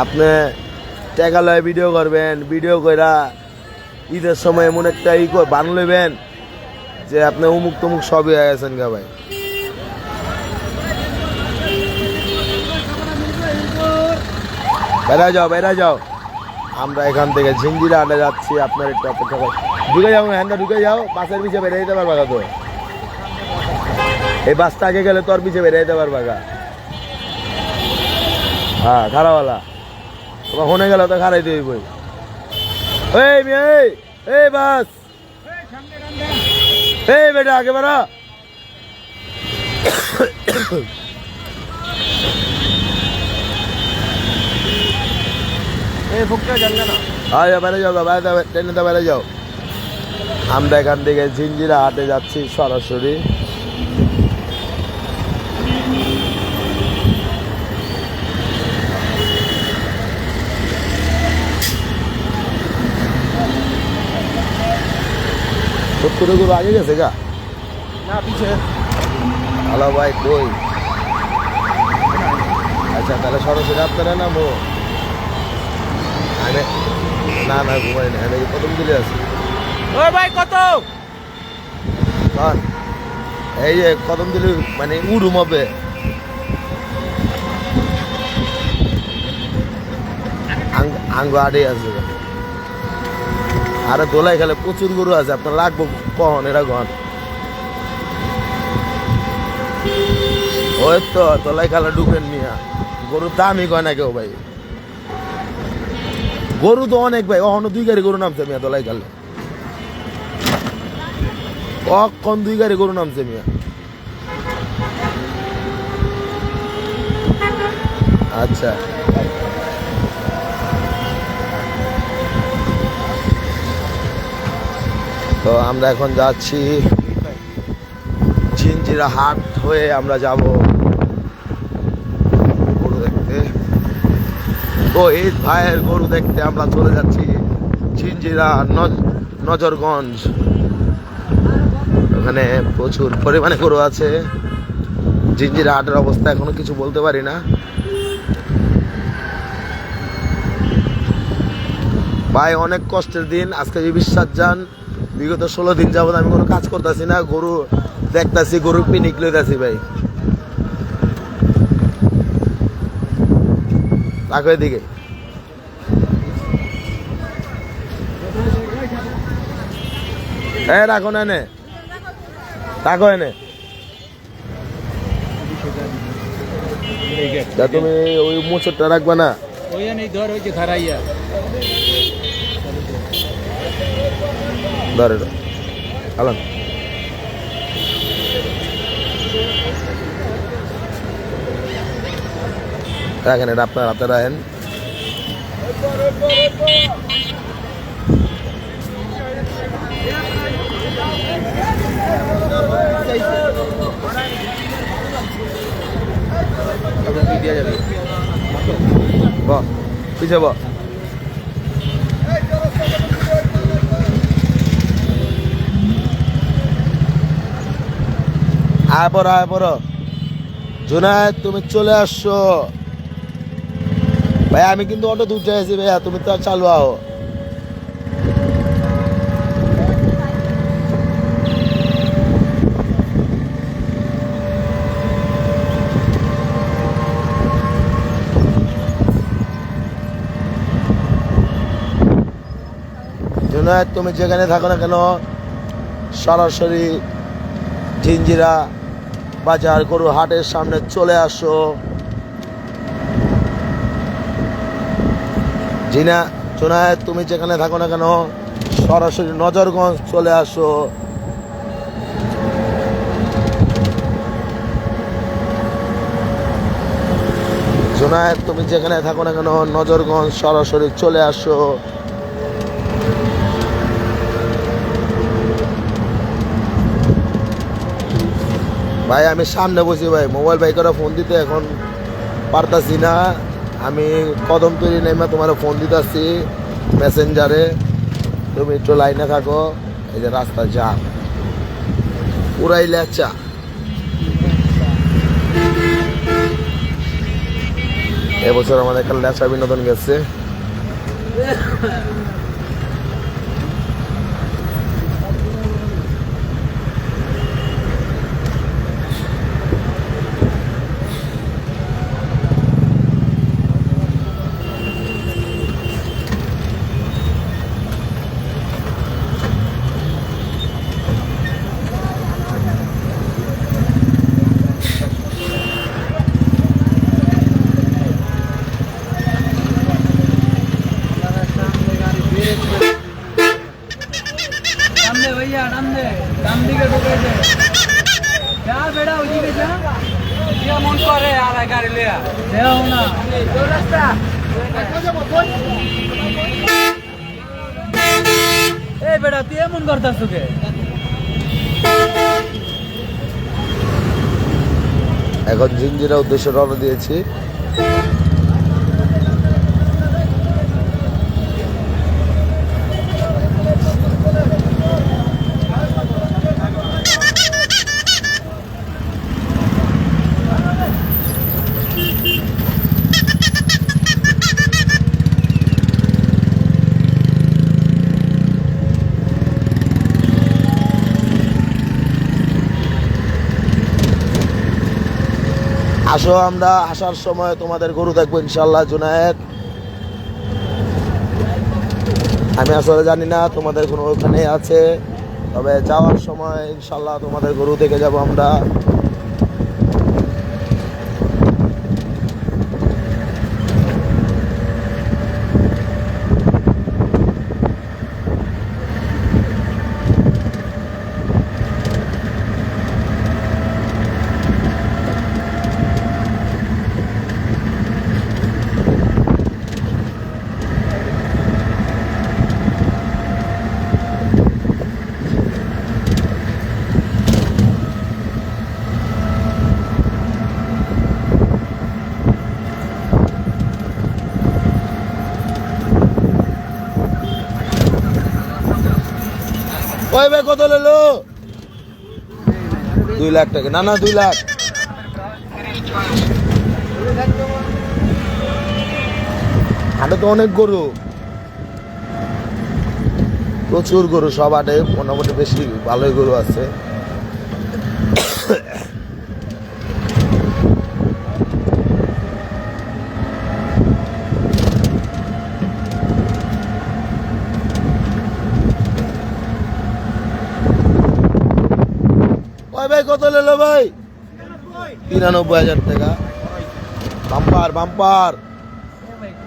আপনি টাকা লয় ভিডিও করবেন, ভিডিও কইরা ঈদের সময় এমন একটা বান লইবেন যে আপনি অমুক তমুক সবই হয়ে গেছেন গা ভাই। বেড়া যাও। আমরা এখান থেকে ঝিঞ্জিরা হাটে যাচ্ছি, আপনার একটু অপেক্ষা করেন। ঢুকে যাও, হ্যাঁ ঢুকে যাও, বাসের পিছিয়ে বেড়ে যেতে পারবা তো। এই বাসটা আগে গেলে তোর পিছিয়ে বেড়ে যেতে পারবা গা। হ্যাঁ খারাপওয়ালা তোমার ফোনে গেল তো খারাই দিবি বই। এই বাস, এই বেটা আগে বাড়া। বেড়ে যাও, ট্রেনে বেড়ে যাও। আমরা এখান থেকে ঝিঞ্জিরা হাটে যাচ্ছি সরাসরি। সত্তর গরু আগে গেছে গা না পিছিয়ে। হ্যালো ভাই কই? আচ্ছা তাহলে সরাসরি আপনারা নামো। না ঘুমাই না, আমি প্রথম দিলে আছি। ও ভাই কত? এই যে কদম দিলে মানে উড়ুম হবে। আঙ্গ আড়ে আছে। আরে দোলাই খেলে প্রচুর গরু আছে, আপনার লাগবো কখন? এরা গন ওই তো তলাই খালা ঢুকেন মিয়া, গরুর দামই কয় না কেউ ভাই। গরু তো অনেক ভাই, অহনো 2 গাড়ি গরু নামছে মিয়া তলাই খালে, অক্ষণ 2 গাড়ি গরু নামছে মিয়া। আচ্ছা তো আমরা এখন যাচ্ছি ঝিঞ্জিরা হাট হয়ে আমরা যাব গরু দেখতে। তো এই ভাইয়ের গরু দেখতে আমরা চলে যাচ্ছি ঝিঞ্জিরা নজরগঞ্জ। ওখানে প্রচুর পরিমাণে গরু আছে। ঝিঞ্জিরা হাটের অবস্থা এখনো কিছু বলতে পারি না ভাই, অনেক কষ্টের দিন আজকে। যে বিশ্বাস যান, বিগত 16 দিন যাবত আমি কোনো কাজ করতেছি না, গরু দেখতেছি, গরু পিনিক লইতেছি ভাই। তাকে দিকে রাখো না, এনে রাখো, এনে তুমি ওই মোচরটা রাখবা না, ধরে খালান। রাখেন, এটা আপনার হাতে রাখেন। পিছিয়ে আয় পড়ো জুনায়েদ, তুমি চলে আসছো ভাই। আমি কিন্তু অটো দূর যাইছি ভাইয়া, তুমি তো চালু আও। জুনায়েদ, তুমি যেখানে থাকো না কেন সরাসরি ঝিঞ্জিরা বাজার গরু হাটের সামনে চলে আসো। জুনায়েদ, তুমি যেখানে থাকো না কেন সরাসরি নজরগঞ্জ চলে আসো। জুনায়েদ, তুমি যেখানে থাকো না কেন নজরগঞ্জ সরাসরি চলে আসো। ভাই আমি সামনে বসি ভাই, মোবাইল ভাই করে ফোন দিতে এখন পারতাছি না। আমি কদম তৈরি নেমে তোমার ফোন দিতেছি মেসেঞ্জারে, তুমি একটু লাইনে থাকো। এই যে রাস্তা যা পুরাই লেচা। এবছর আমাদের একটা লেচা বিনোদন গেছে। বেটা তুই এমন করতাস তোকে এখন ঝিঞ্জিরা উদ্দেশ্যে রওনা দিয়েছি। আসো, আমরা আসার সময় তোমাদের গরু দেখবো ইনশাল্লাহ। জুনায়েদ, আমি আসলে জানি না তোমাদের কোনো ওখানে আছে, তবে যাওয়ার সময় ইনশাল্লাহ তোমাদের গরু দেখে যাব আমরা। কয় ভাই কত নিলো? 2 লাখ টাকা। না 2 লাখ। হাটে তো অনেক গরু, প্রচুর গরু সব হাটে, মোটামুটি বেশি ভালোই গরু আছে। ভাই কত নিলো ভাই? 93,000 টাকা। বাম্পার বাম্পার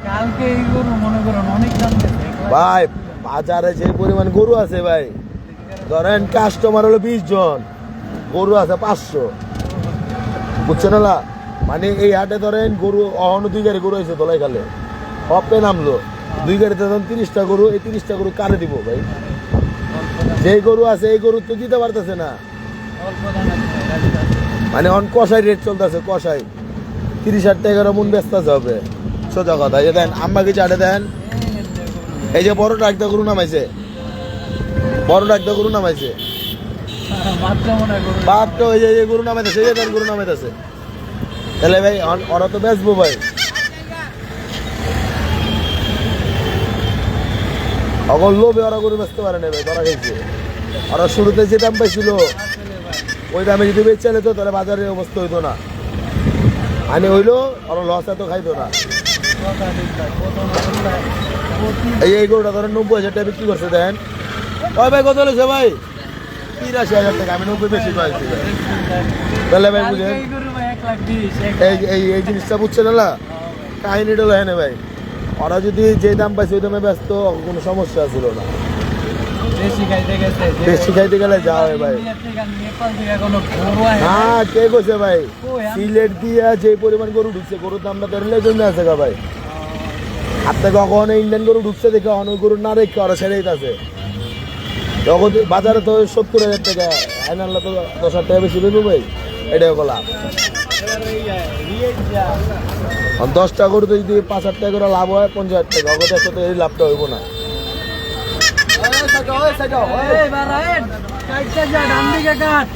কালকে এই গরু মনে করেন অনেক দাম দিয়েছে ভাই। বাজারে যে পরিমাণ গরু আছে ভাই, ধরেন কাস্টমার হলো 20 জন, গরু আছে 500, বুঝছেন না? মানে এই হাটে ধরেন গরু অহনো 2 গাড়ি গরু হয়েছে দোলাই খালে, হপে নামলো 2 গাড়িতে ধরেন 30টা গরু। এই 30টা গরু কারে দিব ভাই? যে গরু আছে এই গরু তো দিতে পারতেছে না। অল্প দামে মানে অন কষাই রেট চলতেছে, কষাই 30,000 টাকার মন ব্যস্ত হবে। সোজা কথা। এই দেন আম্মাকে চাটে দেন, এই যে বড়টা একটা গরু নামাইছে, বড়টা একটা গরু নামাইছে, মাত্রা মনে করুন বাপটা ওই যে গরু নামাইতেছে, এই যে গরু নামাইতেছে। তাহলে ভাই ওরা তো বেচবো ভাই। অগল লোভে ওরা গরু বেচতে পারে না ভাই, ধরা গেছে। ওরা শুরুতে যে দাম পাইছিল ওই দামে যদি বেচে তো তাহলে বাজারের অবস্থা হইতো না। আনে হইলো ওরা লস এত খাইতো না। এই গরুটা ধরেন 90,000 টাকা বিক্রি করছে। দেন ওই ভাই কত হয়েছে ভাই? 83,000 টাকা। আমি 90 বেশি পাইছি ভাই। তাহলে ভাই বুঝেন এই গরু ভাই 1,20,000 এই জিনিসটা বুঝছেন না? কাহিনীটা হলো হ্যাঁ ভাই, ওরা যদি যে দাম পাইছে ওই দামে ব্যস্ত কোনো সমস্যা ছিল না। বেশি খাইতে গেছে বেশি খাইতে গেলে যা হয় ভাই। নেপাল থেকে কোনো গরু আসে না কে কইছে ভাই? সিলেট দিয়া যে পরিমাণ গরু ঢুকছে, গরুর দামটা ধরলে জন্য আছে গা ভাই। আপনি কখন ইন্ডিয়ান গরু ঢুকছে দেখে অনেক গরু না রেখে ওরা ছেড়েই আছে। জগৎ বাজারে তো 70,000 টাকা, আইনাল্লা তো 10,000 টাকা বেশি দেবো ভাই। এটাই বলা 10টা গরু তো যদি 5,000 টাকা করে লাভ হয় 50,000 টাকা, অগতের সাথে এই লাভটা হইব না। এই বারাইন কাটতে যা ডান দিকে কাট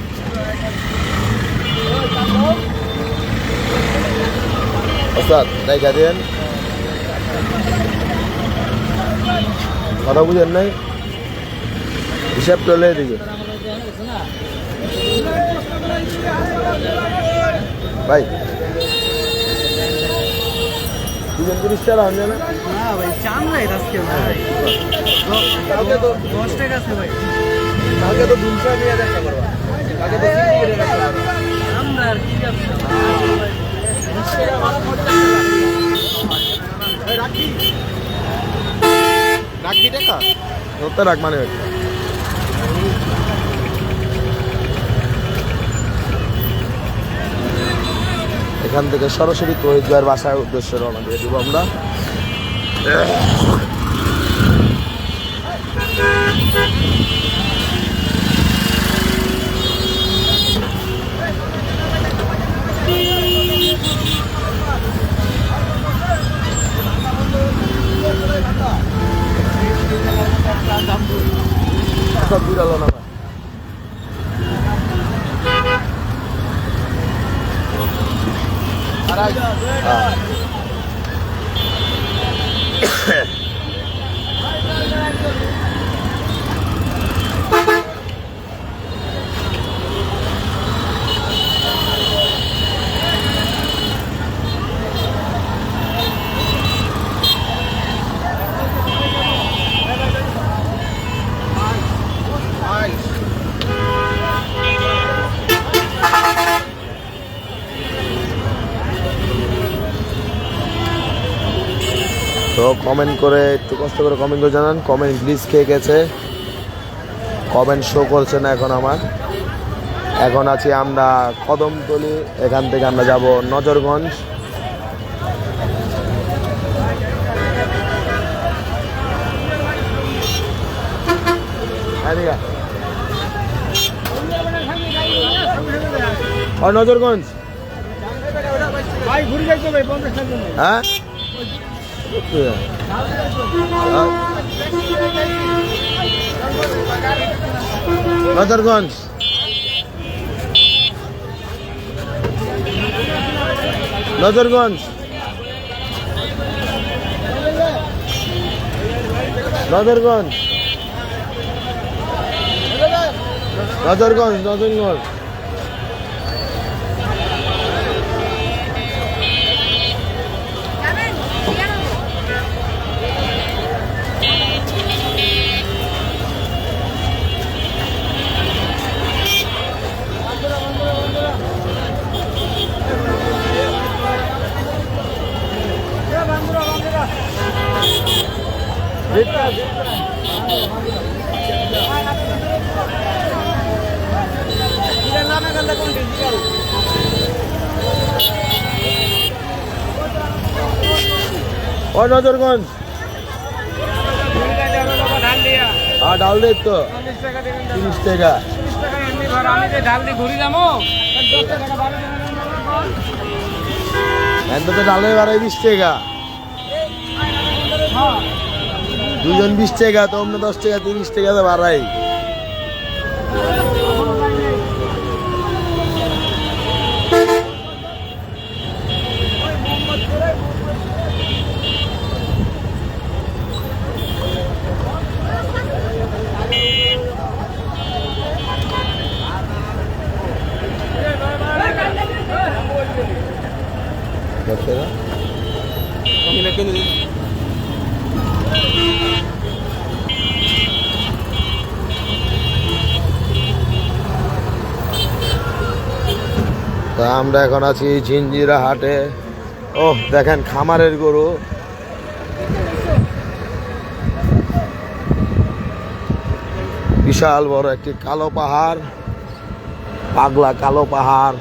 ওস্তাদ দেখা দেন, কথা বুঝেন নাই? হিসাব চলে এদিকে ভাই। 30 টাকা আনবে না? না ভাই চান নাই আজকে ভাই কালকে তো 10 টাকা আছে ভাই। কালকে তো 200 নিয়ে দেখা করবা, কালকে তো 50 করে দেখা করবা। আমরা আর কি আছে রাখবি টাকা ধরতে রাখ মানে এখান থেকে সরাসরি তহিদ ভাইয়ের বাসায় উদ্দেশ্যে রওনা দিয়ে দিব আমরা। সব বিড়ালো না তো কমেন্ট করে একটু কষ্ট করে কমেন্ট করে জানান। কমেন্ট গ্লিচ খেয়ে গেছে, কমেন্ট শো করছে না এখন আমার। এখন আছি আমরা কদমতলি, এখান থেকে আমরা যাব নজরগঞ্জ। নজরগঞ্জ ভাই ঘুরে যাইতো ভাই 50 টাকা হ্যাঁ নজরগঞ্জ নজরগঞ্জ নজরগঞ্জ নজরগঞ্জ নজরগঞ্জ ও নজরগঞ্জ হ্যাঁ ডাল দেব তো 30 টাকা এত তো ডালে বাড়াই 20 টাকা দুজন 20 টাকা তো অন্য 10 টাকা 30 টাকা তো বাড়াই তা আমরা এখন আছি ঝিঞ্জিরা হাটে। ও দেখেন খামারের গরু, বিশাল বড় একটি কালো পাহাড়, পাগলা কালো পাহাড়।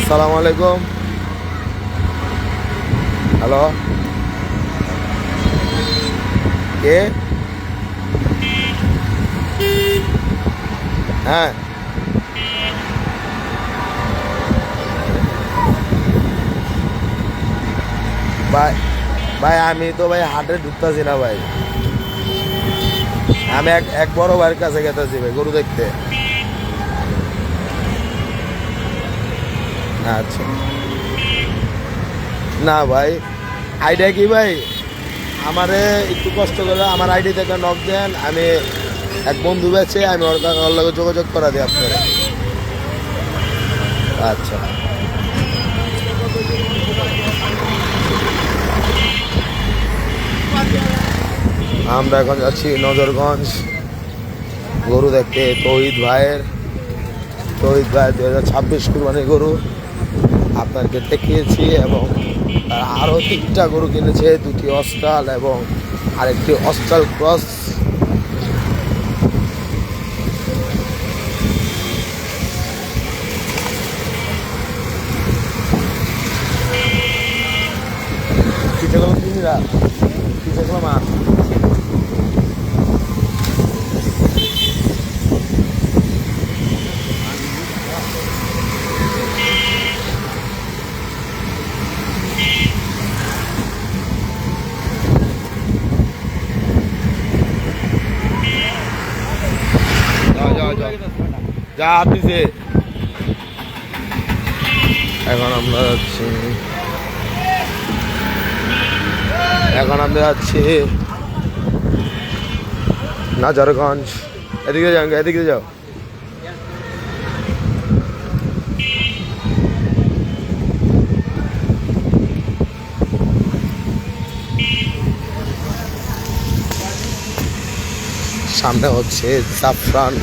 আসসালামু আলাইকুম। হ্যালো, কে? হ্যাঁ, ভাই ভাই আমি তো ভাই হাটে ঢুকতেছি না ভাই, আমি এক বড় ভাইয়ের কাছে গেতেছি ভাই গরু দেখতে। আচ্ছা, না ভাই আইডিয়া কি ভাই, আমারে একটু কষ্ট করে আমার আইডি থেকে নক দেন, আমি এক বন্ধু বেছে আমি ওর লগে যোগাযোগ করা দিই আপনারা। আচ্ছা, আমরা এখন যাচ্ছি নজরগঞ্জ গরু দেখতে। তৌহিদ ভাই 2026 কুরবানি গরু আপনাকে দেখিয়েছি, এবং তার আরও 3টা গরু কিনেছে, 2টি অস্ট্রাল এবং আরেকটি অস্ট্রাল ক্রস। মা যা দিছে। এখন আমরা যাচ্ছি নাজারগঞ্জ। এদিকে যাও, এদিকে যাও। সামনে হচ্ছে জাফরান,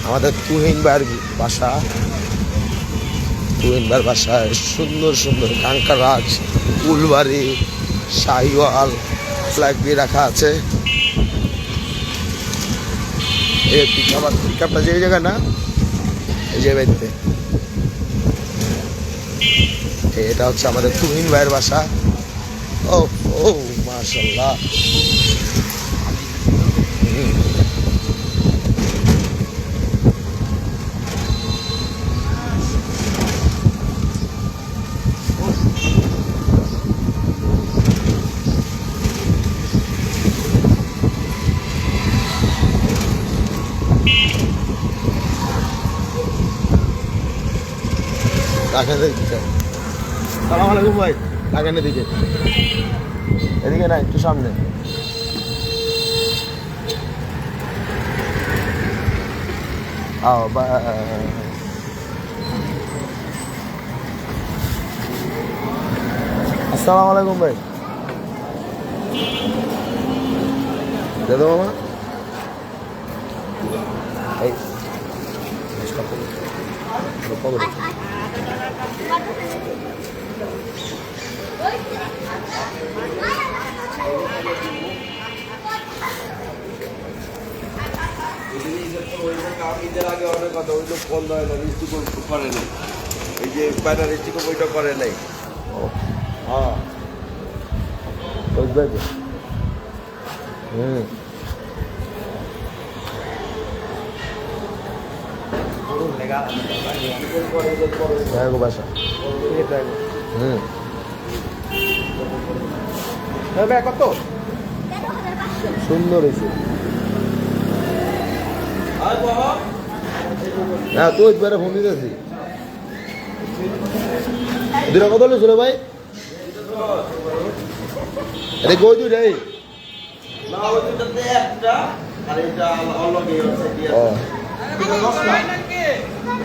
আমাদের তুহিন ভাইয়ের বাসা। তুহিন ভাইয়ের বাসায় সুন্দর সুন্দর কাঙ্কারাজ, ফুলবাড়ি, শাহিওয়াল ফ্ল্যাগ দিয়ে রাখা আছে। এই পিকআপটা যে জায়গা না, এই যে বাড়িতে, এটা হচ্ছে আমাদের তুহিন ভাইয়ের বাসা। ও ও মাশাআল্লাহ। সালাম আলাইকুম ভাই। রাখেন এদিকে, এদিকে না, একটু সামনে। আসসালামু আলাইকুম ভাই। দাদা মামা এই ঈদের আগে অনেক কথা, ওই লোক বন্ধ হয় না, রিস্টিক করে নাই, এই যে ব্যানার রিস্টিক ওইটা করে নাই। হ্যাঁ বাসা কত সুন্দর হয়েছে। হ্যাঁ তুই বেড়ে ফোন দিতেছি। দুটা কত ছিল ভাই? আরে কই দুই রে?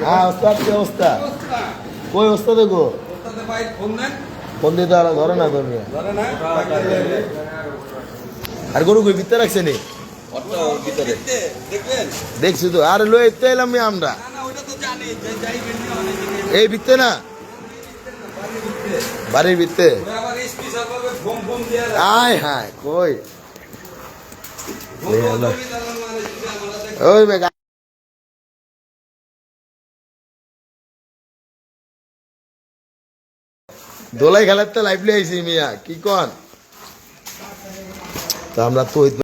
হ্যাঁ ওস্তাদ, কি অবস্থা? কই ওস্তাদ গো? ফোন দিতে আর ধরে না তোর। আর গরু কই ভিতরে রাখছে নি? দেখছি তো, আর লই এতে এলাম আমরা এই ভিত্তে না, বাড়ির ভিত্তে। আয় হায় কই ওই বেগা দোলাই খেলার তো লাইভলি আইছি মিয়া, কি কন? তো আমরা তো